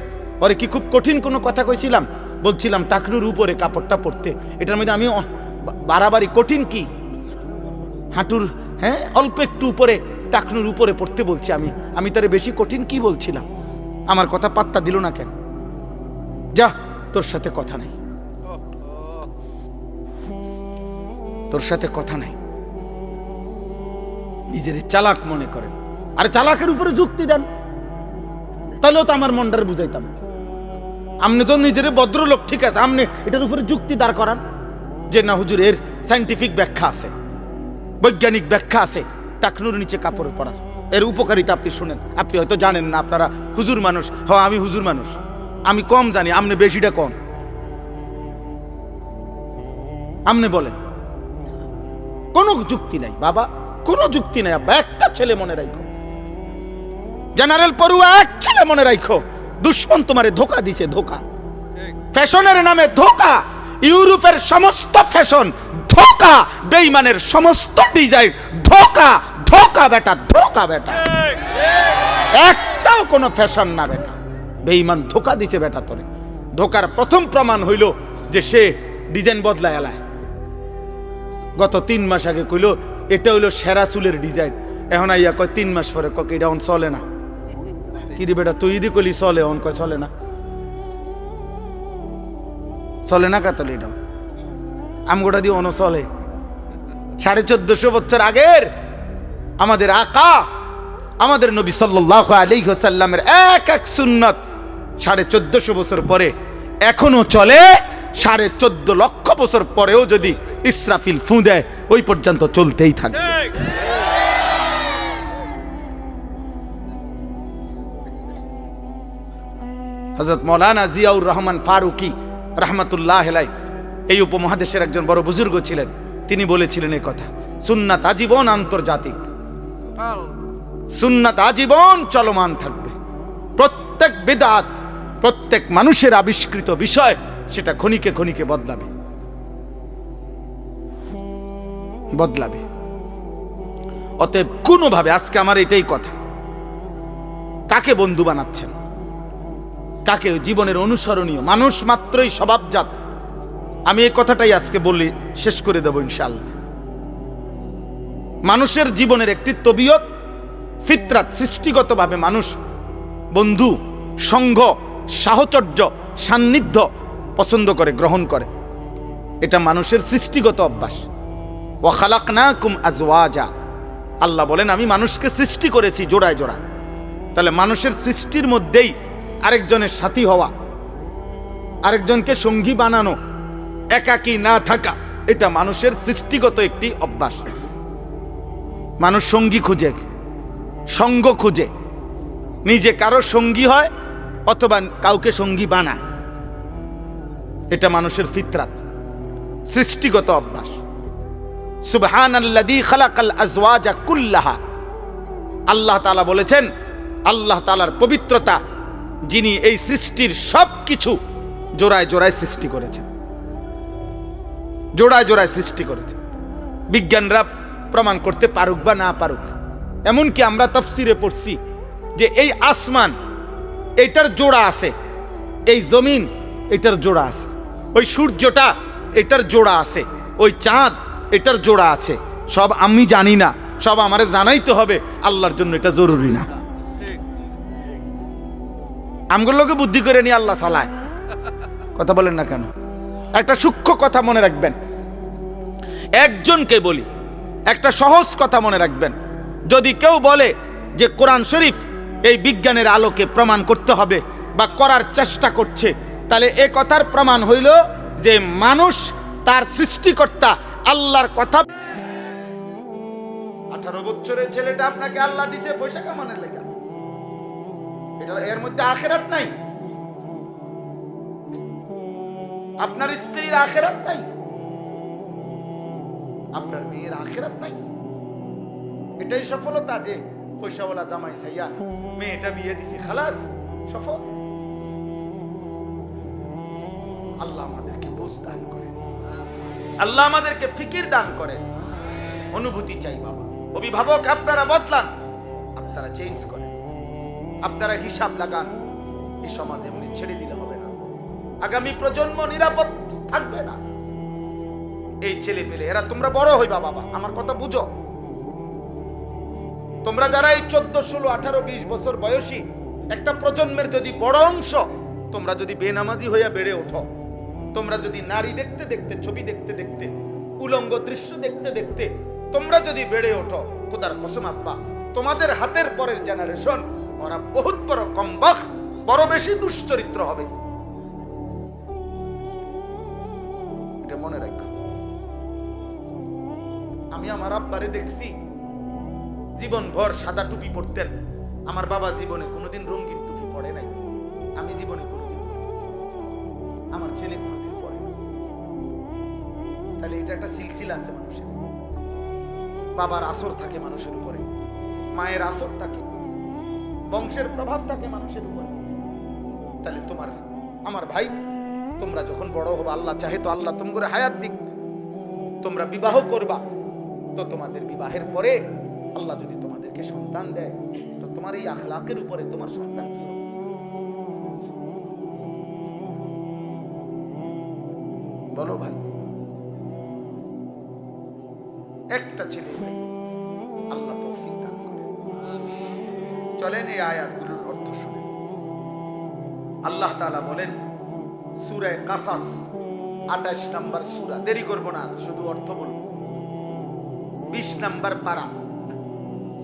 ওরে কি খুব কঠিন কোনো কথা কইছিলাম? বলছিলাম টাকনুর উপরে কাপড়টা পরতে, এটার মধ্যে আমি বাড়াবাড়ি কঠিন কি? হাঁটুর, হ্যাঁ, অল্প একটু উপরে টাকনুর উপরে পড়তে বলছি আমি তারে বেশি কঠিন কি বলছিলাম? আমার কথা পাত্তা দিল না কেন? যা, তোর সাথে কথা নাই, তোর সাথে কথা নাই। নিজের চালাক মনে করেন, আরে চালাকের উপরে যুক্তি দেন, তাহলেও তো আমার মনটারে বুঝাইতাম। আপনি তো নিজের ভদ্রলোক, ঠিক আছে, আপনি এটার উপরে যুক্তি দাঁড় করান যে না হুজুর, এর সায়েন্টিফিক ব্যাখ্যা আছে, বৈজ্ঞানিক ব্যাখ্যা আছে টাকনুর নিচে কাপড় পরার, এর উপকারিতা আপনি শুনেন। আপনি হয়তো জানেন না, আপনারা হুজুর মানুষ। হ্যাঁ, আমি হুজুর মানুষ, আমি কম জানি, আপনি বেশিটা কম। আপনি বলেন, কোনো যুক্তি নাই বাবা, কোনো যুক্তি নাই আব্বা। একটা ছেলে মনে রাখো, জেনারেল পড়ুয়া এক ছেলে মনে রাখো, দুশ্মন তোমারে ধোকা দিছে, ধোকা। ফ্যাশনের নামে ধোকা, ইউরোপের সমস্ত ফ্যাশন ধোকা, বেঈমানের সমস্ত ডিজাইন ধোকা, ধোকা বেটা, ধোকা বেটা। একটাও কোনো ফ্যাশন না বেটা, বেঈমান ধোকা দিছে বেটা তোরে। ধোকার প্রথম প্রমাণ হইল যে সে ডিজাইন বদলায় এলায়। গত 3 মাস আগে কইল এটা হইলো সেরা চুলের ডিজাইন, এখন আইয়া কয় 3 মাস পরে কয় এটা এখন চলে না। কি রে বেটা, তুই যদি কইলি চলে, এখন কয় চলে না, চলে না কাতলে। এটা আমগোটা দিয়ে অন চলে। 1450 বছর আগের আমাদের আকা, আমাদের নবী সাল্লাল্লাহু আলাইহি ওয়াসাল্লামের এক এক সুন্নাত 1450 বছর পরে এখনো চলে। 14.5 লক্ষ বছর পরেও যদি ইসরাফিল ফু দেয়, ওই পর্যন্ত চলতেই থাকবে। হযরত মাওলানা জিয়াউর রহমান ফারুকি রাহমাতুল্লাহ আলাইহি এই উপমহাদেশের একজন বড় বুজুর্গ ছিলেন। তিনি বলেছিলেন এই কথা, সুন্নাত আজীবন আন্তর্জাতিক, সুন্নাত আজীবন চলমান থাকবে। প্রত্যেক বিদআত, প্রত্যেক মানুষের আবিষ্কৃত বিষয়, সেটা ক্ষণিকে ক্ষণিকে বদলাবে, বদলাবে। অতএব কোনোভাবে, আজকে আমার এটাই কথা, কাকে বন্ধু বানাচ্ছেন, কাকে জীবনের অনুসরণীয় মানুষ মাত্রই স্বভাবজাত। আমি এই কথাটাই আজকে বলি, শেষ করে দেব ইনশাআল্লাহ। মানুষের জীবনের একটি তবিয়ত, ফিতরাত, সৃষ্টিগতভাবে মানুষ বন্ধু, সঙ্গ, সাহচর্য, সান্নিধ্য পছন্দ করে, গ্রহণ করে। এটা মানুষের সৃষ্টিগত অভ্যাস। ওয়া খালাকনাকুম আজওয়াজা, আল্লাহ বলেন আমি মানুষকে সৃষ্টি করেছি জোড়ায় জোড়ায়। তাহলে মানুষের সৃষ্টির মধ্যেই আরেকজনের সাথী হওয়া, আরেকজনকে সঙ্গী বানানো, একাকী না থাকা, এটা মানুষের সৃষ্টিগত একটি অভ্যাস। মানুষ সঙ্গী খুঁজে, সঙ্গ খুঁজে, নিজে কারো সঙ্গী হয় অথবা কাউকে সঙ্গী বানায়। এটা মানুষের ফিতরাত, সৃষ্টিগত অভ্যাস। সুবহানাল্লাযী খালাকাল আজওয়াজা কুল্লাহা, আল্লাহ তাআলা বলেছেন, আল্লাহ তাআলার পবিত্রতা, যিনি এই সৃষ্টির সব কিছু জোড়ায় জোড়ায় সৃষ্টি করেছেন, জোড়ায় জোড়ায় সৃষ্টি করেছেন। বিজ্ঞানরা প্রমাণ করতে পারুক বা না পারুক, এমনকি আমরা তাফসিরে পড়ছি যে এই আসমান এটার জোড়া আছে, এই জমিন এটার জোড়া আছে, ওই সূর্যটা এটার জোড়া আছে, ওই চাঁদ এটার জোড়া আছে। সব আমি জানি না, সব আমারে জানাইতে হবে, আল্লাহর জন্য এটা জরুরি না। আমগুলোকে বুদ্ধি করে নিয়ে আল্লাহ চালায়। কথা বলেন না কেন? একটা সূক্ষ্ম কথা মনে রাখবেন, একজনকে বলি, একটা সহজ কথা মনে রাখবেন। যদি কেউ বলে যে কোরআন শরীফ এই বিজ্ঞানের আলোকে প্রমাণ করতে হবে বা করার চেষ্টা করছে, তাহলে এ কথার প্রমাণ হইল যে মানুষ তার সৃষ্টিকর্তা আল্লাহর কথা। 18 বছরের ছেলেটা আপনাকে আল্লাহ দিয়েছে পয়সা কামানোর লেগে, এটা এর মধ্যে আখিরাত নাই। আপনার স্ত্রীর আখিরাত নাই, আপনার মেয়ের আখিরাত নাই। এটাই সফলতা যে পয়সাওয়ালা জামাই সাইয়া মেয়েটা বিয়ে দিছে, খালাস সফল। আল্লাহ আমাদেরকে বুঝ দান করেন, আল্লাহ আমাদেরকে ফিকির দান করেন। অনুভূতি চাই বাবা। অভিভাবক আপনারা বদলান, আপনারা চেঞ্জ করেন, আপনারা হিসাব লাগান। এই সমাজ এমনি ছেড়ে দিলে হবে না, আগামী প্রজন্ম নিরাপদ থাকবে না। এই ছেলে পেলে এরা, তোমরা বড় হইবা বাবা, আমার কথা বুঝো। তোমরা যারা এই 14, 16, 18, 20 বছর বয়সী একটা প্রজন্মের যদি বড় অংশ, তোমরা যদি বেনামাজি হইয়া বেড়ে ওঠো, তোমরা যদি নারী দেখতে দেখতে, ছবি দেখতে দেখতে, উলঙ্গ দৃশ্য দেখতে দেখতে তোমরা যদি বেড়ে ওঠো, খোদার কসম আব্বা, তোমাদের হাতের পরের জেনারেশন ওরা বহুত বড় কমবখ্ত, বড় বেশি দুশ্চরিত্র হবে। এটা মনে রাখো। আমি আমার আব্বারে দেখছি জীবন ভর সাদা টুপি পরতেন। আমার বাবা জীবনে কোনোদিন রঙিন টুপি পরে নাই, আমি জীবনে কোনোদিন, আমার ছেলে কোনোদিন পরে। তাহলে এটা একটা সিলসিলা আছে মানুষের। বাবার আসর থাকে মানুষের উপরে, মায়ের আসর থাকে, বংশের প্রভাব থাকে মানুষের উপরে। তাহলে তোমার, আমার ভাই, তোমরা যখন বড় হবে, আল্লাহ চাহে তো আল্লাহ তোমাকে হায়াত দিক, তোমরা বিবাহ করবা, তো তোমাদের বিবাহের পরে আল্লাহ যদি তোমাদেরকে সন্তান দেয়, তো তোমার এই আখলাকের উপরে তোমার সন্তান কি হবে? বলো ভাই। একটা ছেলে ভাই, আল্লাহ তৌফিক দান করে। চলেন এই আয়াতগুলোর অর্থ শুনে। আল্লাহ তাআলা বলেন সূরা কাসাস 28 নম্বর সূরা, দেরি করব না, শুধু অর্থ বলবো। 20 নম্বর পারা,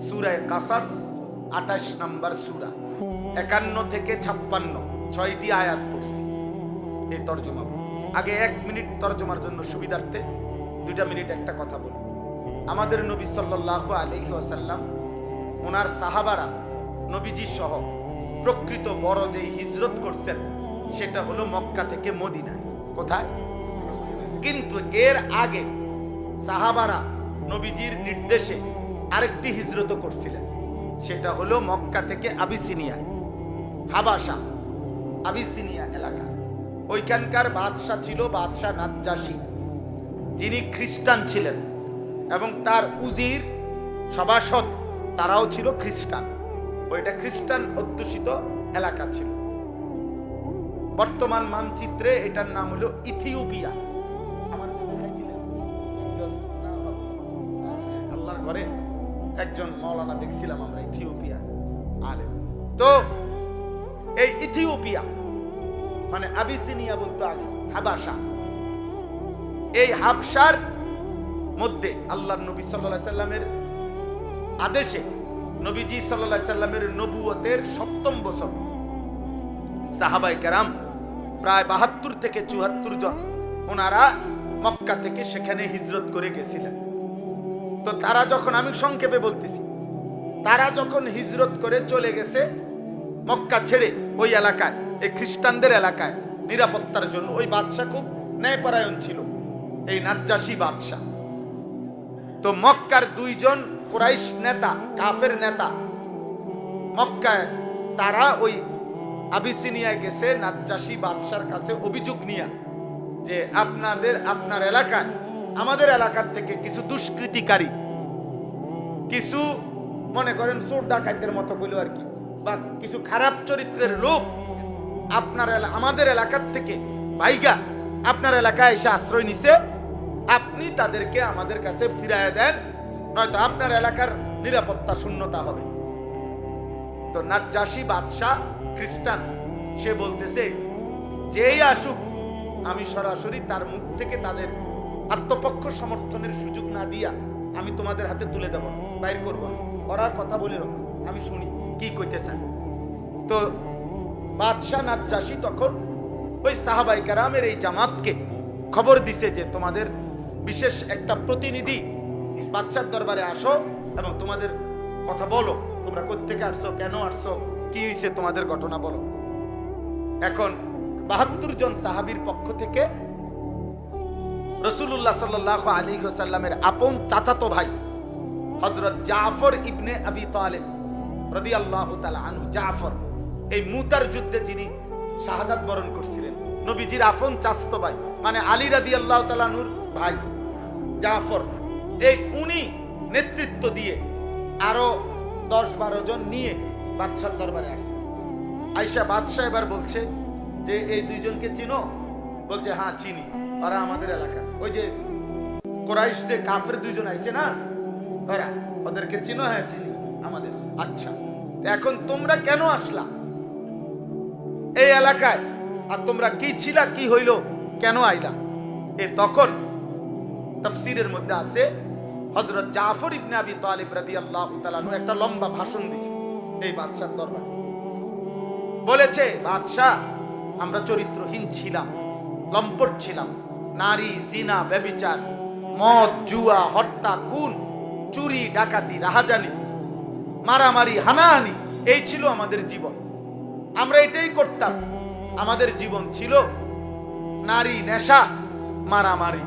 সূরা কাসাস 28 নম্বর সূরা, 51 থেকে 56, 6টি আয়াত পড়ছি। এই তরজমা আগে 1 মিনিট তরজমার জন্য সুবিধার্থে 2 মিনিট একটা কথা বলি। আমাদের নবী সাল্লাল্লাহু আলাইহি ওয়াসাল্লাম, ওনার সাহাবারা, নবীজি সহ প্রকৃত বড় যে হিজরত করছেন সেটা হলো মক্কা থেকে মদিনায়। কোথায়? কিন্তু এর আগে সাহাবারা নবীজির নির্দেশে আরেকটি হিজরত করছিলেন, সেটা হলো মক্কা থেকে আবিসিনিয়া, হাবাসা, আবিসিনিয়া এলাকা। ওইখানকার বাদশাহ ছিল বাদশাহ নাজ্জাশী, যিনি খ্রিস্টান ছিলেন, এবং তার উজির, সভাসদ, তারাও ছিল খ্রিস্টান। ওইটা খ্রিস্টান অধ্যুষিত এলাকা ছিল। বর্তমান মানচিত্রে এটার নাম হলো ইথিওপিয়া। আমার আল্লাহর ঘরে একজন মাওলানা দেখছিলাম আমরা, ইথিওপিয়া আলেম। তো এই ইথিওপিয়া মানে আবিসিনিয়া বলতো আগে, হাবাসা, এই হাবশার মধ্যে আল্লাহর নবী সাল্লাল্লাহু আলাইহি সাল্লামের আদেশে নবীজি সাল্লাল্লাহু আলাইহি সাল্লামের নবুয়তের ৭ম বছর সাহাবায়ে কেরাম প্রায় ৭২ থেকে ৭৪ জন ওনারা মক্কা থেকে সেখানে হিজরত করে গেছিলেন। তো তারা যখন, আমি সংক্ষেপে বলতেছি, তারা যখন হিজরত করে চলে গেছে মক্কা ছেড়ে ওই এলাকায়, এই খ্রিস্টানদের এলাকায় নিরাপত্তার জন্য, ওই বাদশা খুব ন্যায়পরায়ণ ছিল, এই নাজ্জাশী বাদশা। তো মক্কার 2 জন কুরাইশ নেতা, কাফের নেতা মক্কায়, তারা ওই আবিসিনিয়ায় গেছে নাজ্জাশী বাদশার কাছে অভিযোগ নিয়ে যে আপনার এলাকায় আমাদের এলাকার থেকে কিছু দুষ্কৃতিকারী, কিছু মনে করেন চোর ডাকাতের মতো বলে আর কি, বা কিছু খারাপ চরিত্রের লোক আমাদের এলাকার থেকে ভাইগা আপনার এলাকায় এসে আশ্রয় নিছে, আপনি তাদেরকে আমাদের কাছে ফিরায় দেন, নয়তো আপনার এলাকার নিরাপত্তা শূন্যতা হবে। তো নাজ্জাশী বাদশা খ্রিস্টান, সে বলতেছে যেই আসুক আমি সরাসরি তার মুখ থেকে তাদের আত্মপক্ষ সমর্থনের সুযোগ না দিয়া আমি তোমাদের হাতে তুলে দেব না, বাইর করব না, করার কথা বলে রাখো, আমি শুনি কি কইতে চান। তো বাদশা নাজ্জাশী তখন ওই সাহাবায়ে কেরামের এই জামাতকে খবর দিছে যে তোমাদের বিশেষ একটা প্রতিনিধি বাদশার দরবারে আসো এবং তোমাদের কথা বলো, তোমরা কোত্থেকে আসছো, কেন আসছো, কি হয়েছে, তোমাদের ঘটনা বলো। এখন ৭২ জন সাহাবীর পক্ষ থেকে রাসূলুল্লাহ সাল্লাল্লাহু আলাইহি ওয়াসাল্লামের আপন চাচাতো ভাই হযরত জাফর ইবনে আবি তালিব রাদিয়াল্লাহু তাআলা আনহু, জাফর এই মুতার যুদ্ধে যিনি শাহাদাত বরণ করছিলেন, নবীজির আপন চাচাতো ভাই, মানে আলী রাদিয়াল্লাহু তাআলা আনহুর ভাই জাফর, এই উনি নেতৃত্ব দিয়ে আরো 10-12 জন নিয়ে বাদশার দরবারে আসছে। আয়েশা বাদশা এবার বলছে যে এই 2 জনকে চিনো? বলছে হ্যাঁ চিনি, ওরা আমাদের এলাকা, ওই যে কুরাইশ যে কাফের 2 জন আইছে না, ওরা, ওদেরকে চিনো? হ্যাঁ চিনি, আমাদের। আচ্ছা, এখন তোমরা কেন আসলা এই এলাকায়, আর তোমরা কি ছিলা, কি হইল, কেন আইলা? তখন তাফসীরের মধ্যে আছে হযরত জাফর ইবনে আবি তালিব রাদিয়াল্লাহু তাআলা আনহু একটা লম্বা ভাষণ দিছে এই বাদশার দরবারে। বলেছে, বাদশা আমরা চরিত্রহীন ছিলাম, লম্পট ছিলাম, নারী, জিনা, ব্যভিচার, মদ, জুয়া, হত্যা, খুন, চুরি, ডাকাতি, রাহাজানি, মারামারি, হানাহানি, এই ছিল আমাদের জীবন। আমরা এটাই করতাম। আমাদের জীবন ছিল নারী, নেশা, মারামারি,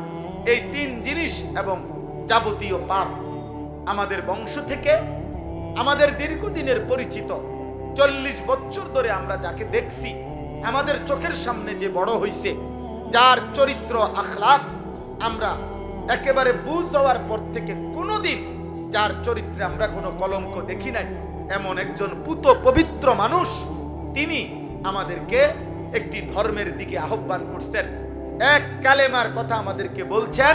এই 3 জিনিস এবং যাবতীয় পাপ। আমাদের বংশ থেকে আমাদের দীর্ঘদিনের পরিচিত 40 বছর ধরে আমরা যাকে দেখছি, আমাদের চোখের সামনে যে বড় হইছে, যার চরিত্র আখলাক আমরা একেবারে বুঝ হওয়ার পর থেকে কোনোদিন যার চরিত্রে আমরা কোনো কলঙ্ক দেখি নাই, এমন একজন পুত পবিত্র মানুষ, তিনি আমাদেরকে একটি ধর্মের দিকে আহ্বান করছেন, এক কালেমার কথা আমাদেরকে বলছেন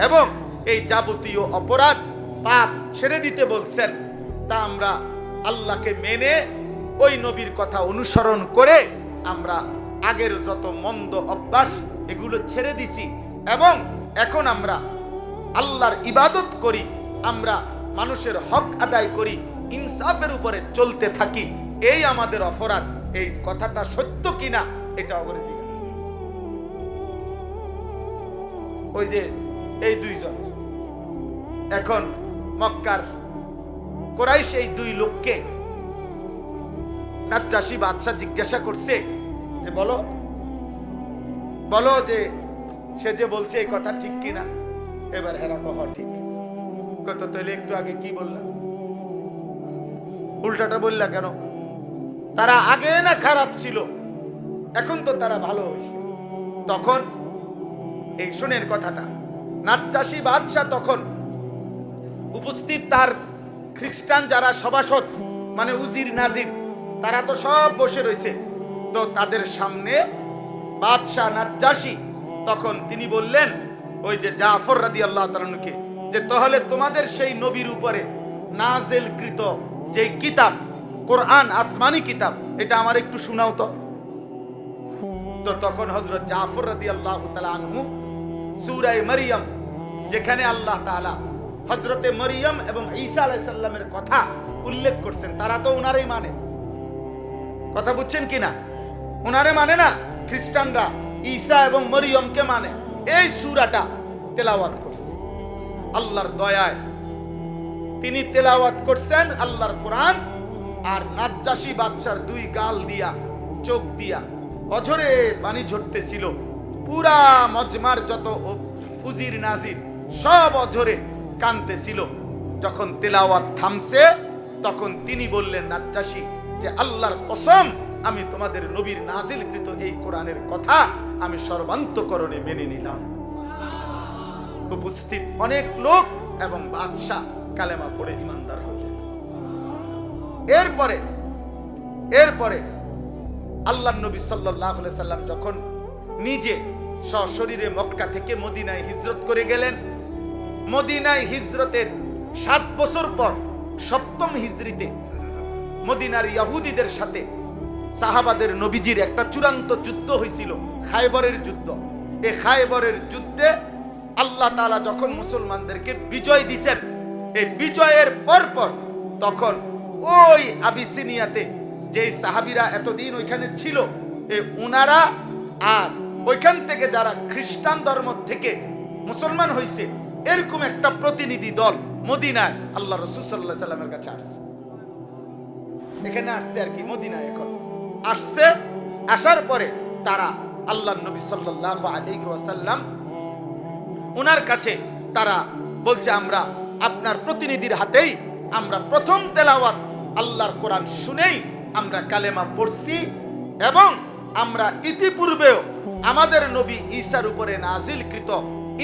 এবং এই যাবতীয় অপরাধ পাপ ছেড়ে দিতে বলছেন। তা আমরা আল্লাহকে মেনে ওই নবীর কথা অনুসরণ করে আমরা আগের যত মন্দ অভ্যাস এগুলো ছেড়ে দিছি এবং এখন আমরা আল্লাহর ইবাদত করি, আমরা মানুষের হক আদায় করি, ইনসাফের উপরে চলতে থাকি, এই আমাদের অপরাধ। এই কথাটা সত্য কিনা এটা অবরে দিই। ওই যে এই 2 জন এখন মক্কার কুরাইশ এই 2 লোককে নাজ্জাশী বাদশা জিজ্ঞাসা করছে যে বলো যে সে যে বলছে এই কথা ঠিক কিনা। এবার হেরা কহ ঠিক, কত তাহলে একটু আগে কি বললা, উল্টাটা বললা কেন? তারা আগে না খারাপ ছিল, এখন তো তারা ভালো হয়েছে। তখন এই শুনেন কথাটা, নাজ্জাশী বাদশা তখন উপস্থিত তার খ্রিস্টান যারা সভাসদ, মানে উজির নাজির, তারা তো সব বসে রয়েছে। তো তাদের সামনে বাদশাহ নাজ্জাশী তখন তিনি বললেন ওই যে জাফর রাদিয়াল্লাহু তাআলা আনহুকে, যে তাহলে তোমাদের সেই নবীর উপরে নাজিলকৃত যে কিতাব কোরআন, আসমানি কিতাব, এটা আমার একটু শোনাও তো। তো তখন হযরত জাফর রাদিয়াল্লাহু তাআলা আনহু সূরা মারইয়াম, যেখানে আল্লাহ তাআলা হযরতে মারইয়াম এবং ঈসা আলাইহিস সালামের কথা উল্লেখ করছেন, তারা তো উনারই মানে, কথা বুঝছেন কিনা? উনারে মানে না, খ্রিস্টানরা ঈসা এবং মরিয়মকে মানে। এই সূরাটা তেলাওয়াত করছে আল্লাহর দয়ায়, তিনি তেলাওয়াত করছেন আল্লাহর কোরআন। আর নাজ্জাশী বাদশার দুই গাল দিয়া, চোখ দিয়া অঝরে পানি ঝরতেছিল। পুরা মজমার যত উজির নাজির সব অঝরে কাঁদতেছিল। যখন তেলাওয়াত থামছে, তখন তিনি বললেন নাজ্জাশী যে আল্লাহর কসম, আমি তোমাদের নবীর নাজিলকৃত এই কোরআনের কথা আমি সর্বান্তকরণে মেনে নিলাম। উপস্থিত অনেক লোক এবং বাদশা কালেমা পড়ে ঈমানদার হইলেন। এরপরে আল্লাহর নবী সাল্লাল্লাহু আলাইহি সাল্লাম যখন নিজে সশরীরে মক্কা থেকে মদিনায় হিজরত করে গেলেন, মদিনায় হিজরতের 7 বছর পর 7ম হিজরিতে মদিনার ইহুদিদের সাথে সাহাবাদের নবীজির একটা চূড়ান্ত যুদ্ধ হয়েছিল, খায়বরের যুদ্ধ। এই খায়বরের যুদ্ধে আল্লাহ তাআলা যখন মুসলমানদেরকে বিজয় দিয়েছেন, এই বিজয়ের পরপর তখন ওই আবিসিনিয়াতে যে সাহাবীরা এতদিন ওইখানে ছিল, উনারা আর ওইখান থেকে যারা খ্রিস্টান ধর্ম থেকে মুসলমান হয়েছে, এরকম একটা প্রতিনিধি দল মদিনায় আল্লাহ রাসূল সাল্লাল্লাহু আলাইহি সাল্লামের কাছে আসছে। এখানে আসছে আর কি, মদিনায় এখন আসছে। আসার পরে তারা আল্লাহর নবী সাল্লাল্লাহু আলাইহি ওয়াসাল্লাম ওনার কাছে তারা বলছে, আমরা আপনার প্রতিনিধির হাতেই আমরা প্রথম তেলাওয়াত আল্লাহর কোরআন শুনেই আমরা কালেমা পড়ছি, এবং আমরা ইতিপূর্বেও আমাদের নবী ঈসার উপরে নাজিলকৃত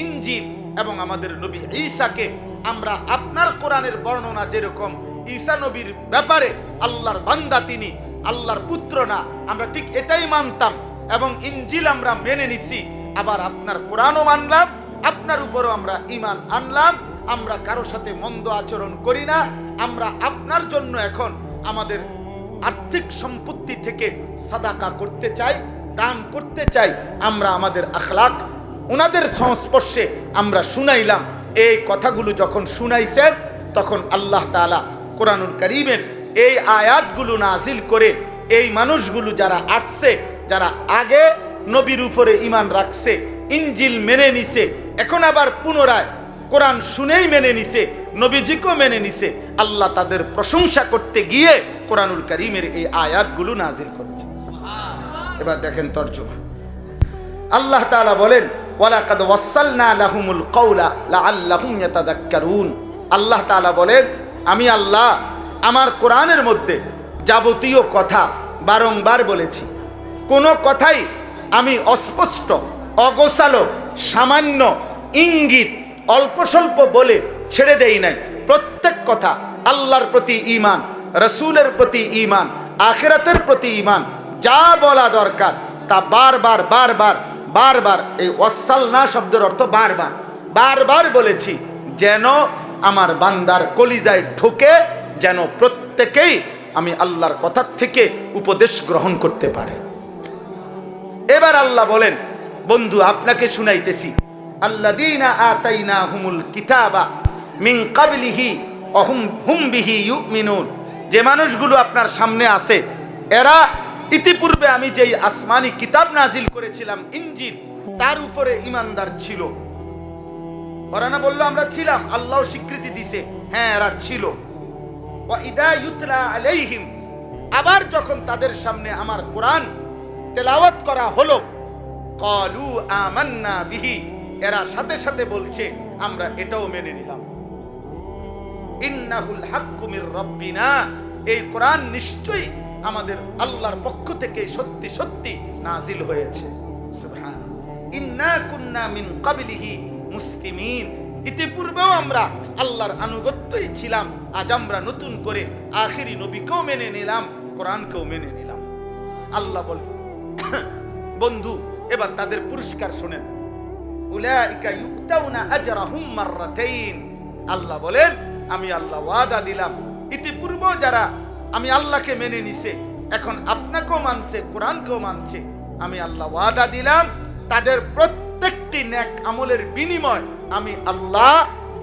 ইনজিল এবং আমাদের নবী ঈসাকে আমরা আপনার কোরআনের বর্ণনা যেরকম ঈসা নবীর ব্যাপারে আল্লাহর বান্দা, তিনি আল্লাহর পুত্র না, আমরা ঠিক এটাই মানতাম এবং ইনজিল আমরা মেনে নিছি। আবার আপনার কোরআনও মানলাম, আপনার উপরও আমরা ঈমান আনলাম। আমরা কারো সাথে মন্দ আচরণ করি না। আমরা আপনার জন্য এখন আমাদের আর্থিক সম্পত্তি থেকে সাদাকা করতে চাই, দান করতে চাই। আমরা আমাদের আখলাক ওনাদের সংস্পর্শে আমরা শুনাইলাম। এই কথাগুলো যখন শুনাইছেন, তখন আল্লাহ তাআলা কোরআনুল কারীমের এই আয়াতগুলো নাজিল করে এই মানুষগুলো যারা আসছে, যারা আগে নবীর উপরে ঈমান রাখছে, ইনজিল মেনে নিছে, এখন আবার পুনরায় কোরআন শুনেই মেনে নিছে, নবীজিকেও মেনে নিছে, আল্লাহ তাদের প্রশংসা করতে গিয়ে কোরআনুল কারীমের এই আয়াতগুলো নাজিল করেছে। এবার দেখেন তরজমা। আল্লাহ তাআলা বলেন, ওয়ালাকাদ ওয়াসালনা লাহুমুল কওলা লাআল্লাহুম ইয়াতাযাক্কারুন। আল্লাহ তাআলা বলেন, আমি আল্লাহ আমার কোরআনের মধ্যে যাবতীয় কথা বারংবার বলেছি। কোনো কথাই আমি অস্পষ্ট, অগোছালো, সামান্য ইঙ্গিত, অল্প স্বল্প বলে ছেড়ে দেই নাই। প্রত্যেক কথা আল্লাহর প্রতি ঈমান, রাসূলের প্রতি ঈমান, আখিরাতের প্রতি ঈমান, যা বলা দরকার তা বারবার বারবার বারবার, এই ওয়াসালনা শব্দের অর্থ বারবার বারবার বলেছি, যেন আমার বান্দার কলিজায় ঢোকে, যেন প্রত্যেকেই আমি আল্লাহর কথা থেকে উপদেশ গ্রহণ করতে পারে। এবার আল্লাহ বলেন, বন্ধু আপনাকে শুনাইতেছি, আল্লাযীনা আতাইনাহুমুল কিতাবা মিন ক্বাবলিহি ওয়া হুম বিহি ইউমিনুন। যে মানুষগুলো আপনার সামনে আছে, এরা ইতিপূর্বে আমি যেই আসমানি কিতাব নাজিল করেছিলাম ইনজিল, তার উপরে ঈমানদার ছিল। ওরা না বললো আমরা ছিলাম, আল্লাহ স্বীকৃতি দিছে, হ্যাঁ এরা ছিল। ওয়া ইদা ইউতলা আলাইহিম, আবার যখন তাদের সামনে আমার কোরআন তেলাওয়াত করা হলো, ক্বালু আমান্না বিহি, এরা সাথে সাথে বলছে আমরা এটাও মেনে নিলাম। ইন্নাহুল হাক্কু মির রাব্বিনা, এই কোরআন নিশ্চয়ই আমাদের আল্লাহর পক্ষ থেকে সত্যি সত্যি নাজিল হয়েছে। সুবহান। ইন্না কুন্না মিন ক্বাবলিহি মুসলিমিন, ইতিপূর্বেও আমরা আল্লাহর আনুগত্যই ছিলাম, আজ আমরা নতুন করে আখিরি নবীকেও মেনে নিলাম, কোরআনকেও মেনে নিলাম। আল্লাহ বলে, বন্ধু এবার তাদের পুরস্কার শুনেন। উলাইকা ইউতাউনা আজরাহুম মাররাতাইন। আল্লাহ বলেন, আমি আল্লাহ ওয়াদা দিলাম ইতিপূর্ব যারা আমি আল্লাহকে মেনে নিছে, এখন আপনাকেও মানছে, কোরআনকেও মানছে, আমি আল্লাহ ওয়াদা দিলাম তাদের প্রত্যেকটি নেক আমলের বিনিময় আমি আল্লাহ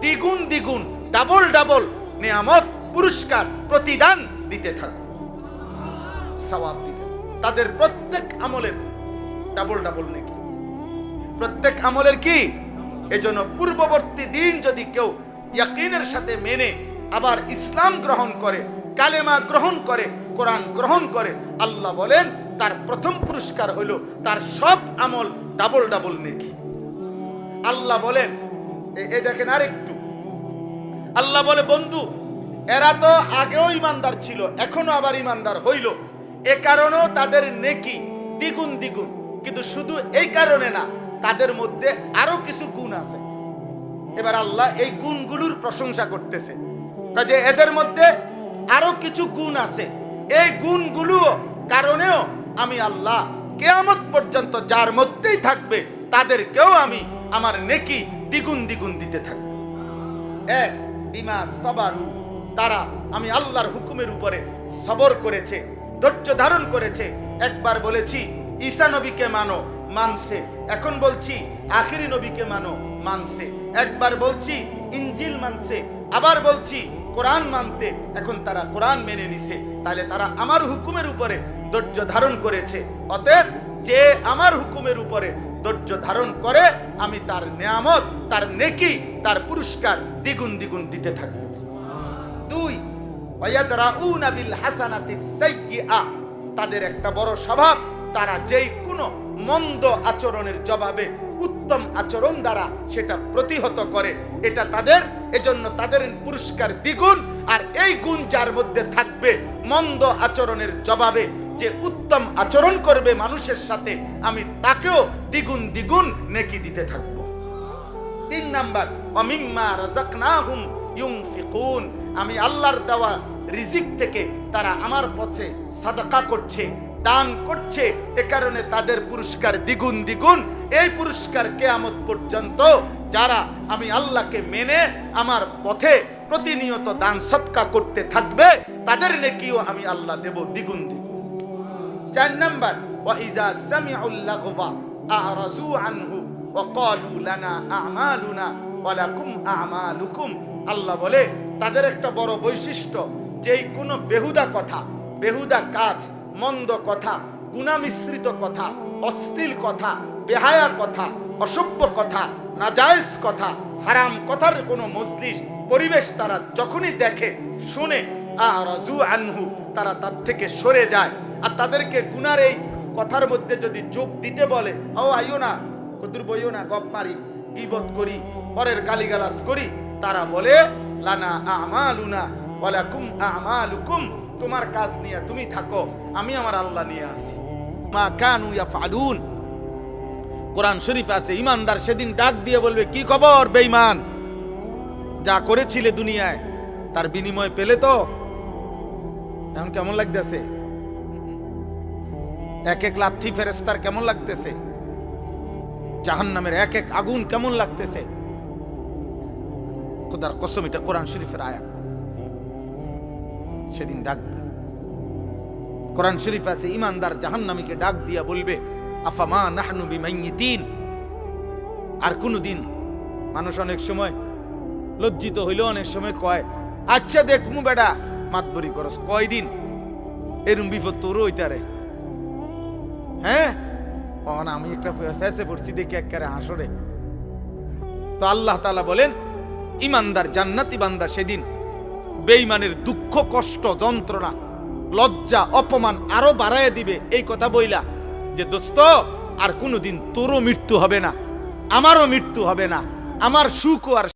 দ্বিগুণ দ্বিগুণ ডাবল ডাবল নিয়ামত পুরস্কার প্রতিদান দিতে থাকব, সওয়াব দিতে। তাদের প্রত্যেক আমলের ডাবল ডাবল নেকি, প্রত্যেক আমলের কি। এজন্য পূর্ববর্তী দিন যদি কেউ ইয়াকিনের সাথে মেনে আবার ইসলাম গ্রহণ করে, কালেমা গ্রহণ করে, কোরআন গ্রহণ করে, আল্লাহ বলেন তার প্রথম পুরস্কার হলো তার সব আমল ডাবল ডাবল নেকি। আল্লাহ বলেন দেখেন আরেকটু, আল্লাহ বলে বন্ধু এরা তো আগেও ইমানদার ছিল, এখনো আবার ইমানদার হইল, এ কারণেও তাদের নেকি দ্বিগুণ দ্বিগুণ। কিন্তু শুধু এই কারণে না, তাদের মধ্যে আরো কিছু গুণ আছে। এবার আল্লাহ এই গুণগুলোর প্রশংসা করতেছে, যে এদের মধ্যে আরো কিছু গুণ আছে, এই গুণগুলো কারণেও আমি আল্লাহ কিয়ামত পর্যন্ত যার মধ্যেই থাকবে তাদেরকেও আমি আমার নেকি দ্বিগুণ দ্বিগুণ দিতে থাকব। এক বিমা সাবারু, তারা আমি আল্লাহর হুকুমের উপরে সবর করেছে, ধৈর্য ধারণ করেছে। একবার বলেছি ঈসা নবীকে মানো, মানছে। এখন বলছি আখিরি নবীকে মানো, মানছে। একবার বলছি ইনজিল মানছে, আবার বলছি কোরআন মানতে, এখন তারা কোরআন মেনে নিছে। তাহলে তারা আমার হুকুমের উপরে ধৈর্য ধারণ করেছে। অতএব যে আমার হুকুমের উপরে ধৈর্য ধারণ করে আমি তার নিয়ামত, তার নেকি, তার পুরস্কার দ্বিগুণ দ্বিগুণ দিতে থাকব। দুই ওয়ায়াদরাউনা বিল হাসানাতিস সাইয়্যিআ, তাদের একটা বড় স্বভাব, তারা যেই কোনো মন্দ আচরণের জবাবে উত্তম আচরণ দ্বারা সেটা প্রতিহত করে। এটা তাদের, এজন্য তাদের পুরস্কার দ্বিগুণ। আর এই গুণ যার মধ্যে থাকবে, মন্দ আচরণের জবাবে যে উত্তম আচরণ করবে মানুষের সাথে, আমি তাকেও দ্বিগুণ দ্বিগুণ নেকি দিতে থাকব। তিন নাম্বার ওয়ামিম্মা রাযাকনাহুম ইউনফিকুন, আমি আল্লাহর দেওয়া রিজিক থেকে তারা আমার পথে সাদাকা করছে, দান করছে, এ কারণে তাদের পুরস্কার দ্বিগুণ দ্বিগুণ। এই পুরস্কার কিয়ামত পর্যন্ত যারা আমি আল্লাহকে মেনে আমার পথে প্রতিনিয়ত দান সদকা করতে থাকবে, তাদের নেকিও আমি আল্লাহ দেব দ্বিগুণ দ্বিগুণ। চার নাম্বার ওয়া ইযা সামিউল লাগওয়া আ'রাযু আনহু ওয়া ক্বালু লানা আ'মালুনা ওয়া লাকুম আ'মালুকুম, আল্লাহ বলে তাদের একটা বড় বৈশিষ্ট্য, যেই কোনো বেহুদা কথা, বেহুদা কাজ, মন্দ কথা, গুনাহ মিশ্রিত কথা, অশ্লীল কথা, বেহায়া কথা, অসভ্য কথা, নাজায়েজ কথা, হারাম কথার কোনো মজলিস পরিবেশ তারা যখনই দেখে শুনে, আ'রাযু আনহু, তারা তার থেকে সরে যায়। আর তাদেরকে গুনার এই কথার মধ্যে যদি যোগ দিতে বলে, ও আইও না, কদুর বইও না, গপ মারি, গীবত করি, পরের গালিগালাজ করি, তারা বলে লানা আমালুনা ওয়া লাকুম আমালুকুম, তোমার কাজ নিয়ে তুমি থাকো, আমি আমার আল্লাহ নিয়ে আসি। মা কানু ইয়াফআলুন, কোরআন শরীফ আছে, ইমানদার সেদিন ডাক দিয়ে বলবে, কি খবর বেঈমান, যা করেছিলে দুনিয়ায় তার বিনিময় পেলে তো? এখন কেমন লাগতেছে? এক এক লাথি ফেরেশতার কেমন লাগতেছে? জাহান্নামের এক এক আগুন কেমন লাগতেছে? খোদার কসম, এটা কোরআন শরীফের আয়াত। সেদিন ডাকবে, কোরআন শরীফ আছে, ইমানদার জাহান্নামীকে ডাক দিয়া বলবে, আফামা নাহনু বিমাইয়িতিন। আর কোনদিন মানুষ অনেক সময় লজ্জিত হইলেও অনেক সময় কয়, আচ্ছা দেখমু বেটা, মাতবরি করস, কয়দিন এরম বিপদ তোরও হইতারে। হ্যাঁ, আমি একটা ফেসে পড়ছি দেখি একেবারে হাসরে। তো আল্লাহ তাআলা বলেন, ইমানদার জান্নাতি বান্দা সেদিন বেঈমানের দুঃখ, কষ্ট, যন্ত্রণা, লজ্জা, অপমান আরো বাড়ায় দিবে এই কথা বইলা, যে দোস্ত আর কোনোদিন তোরও মৃত্যু হবে না, আমারও মৃত্যু হবে না, আমার সুখ আর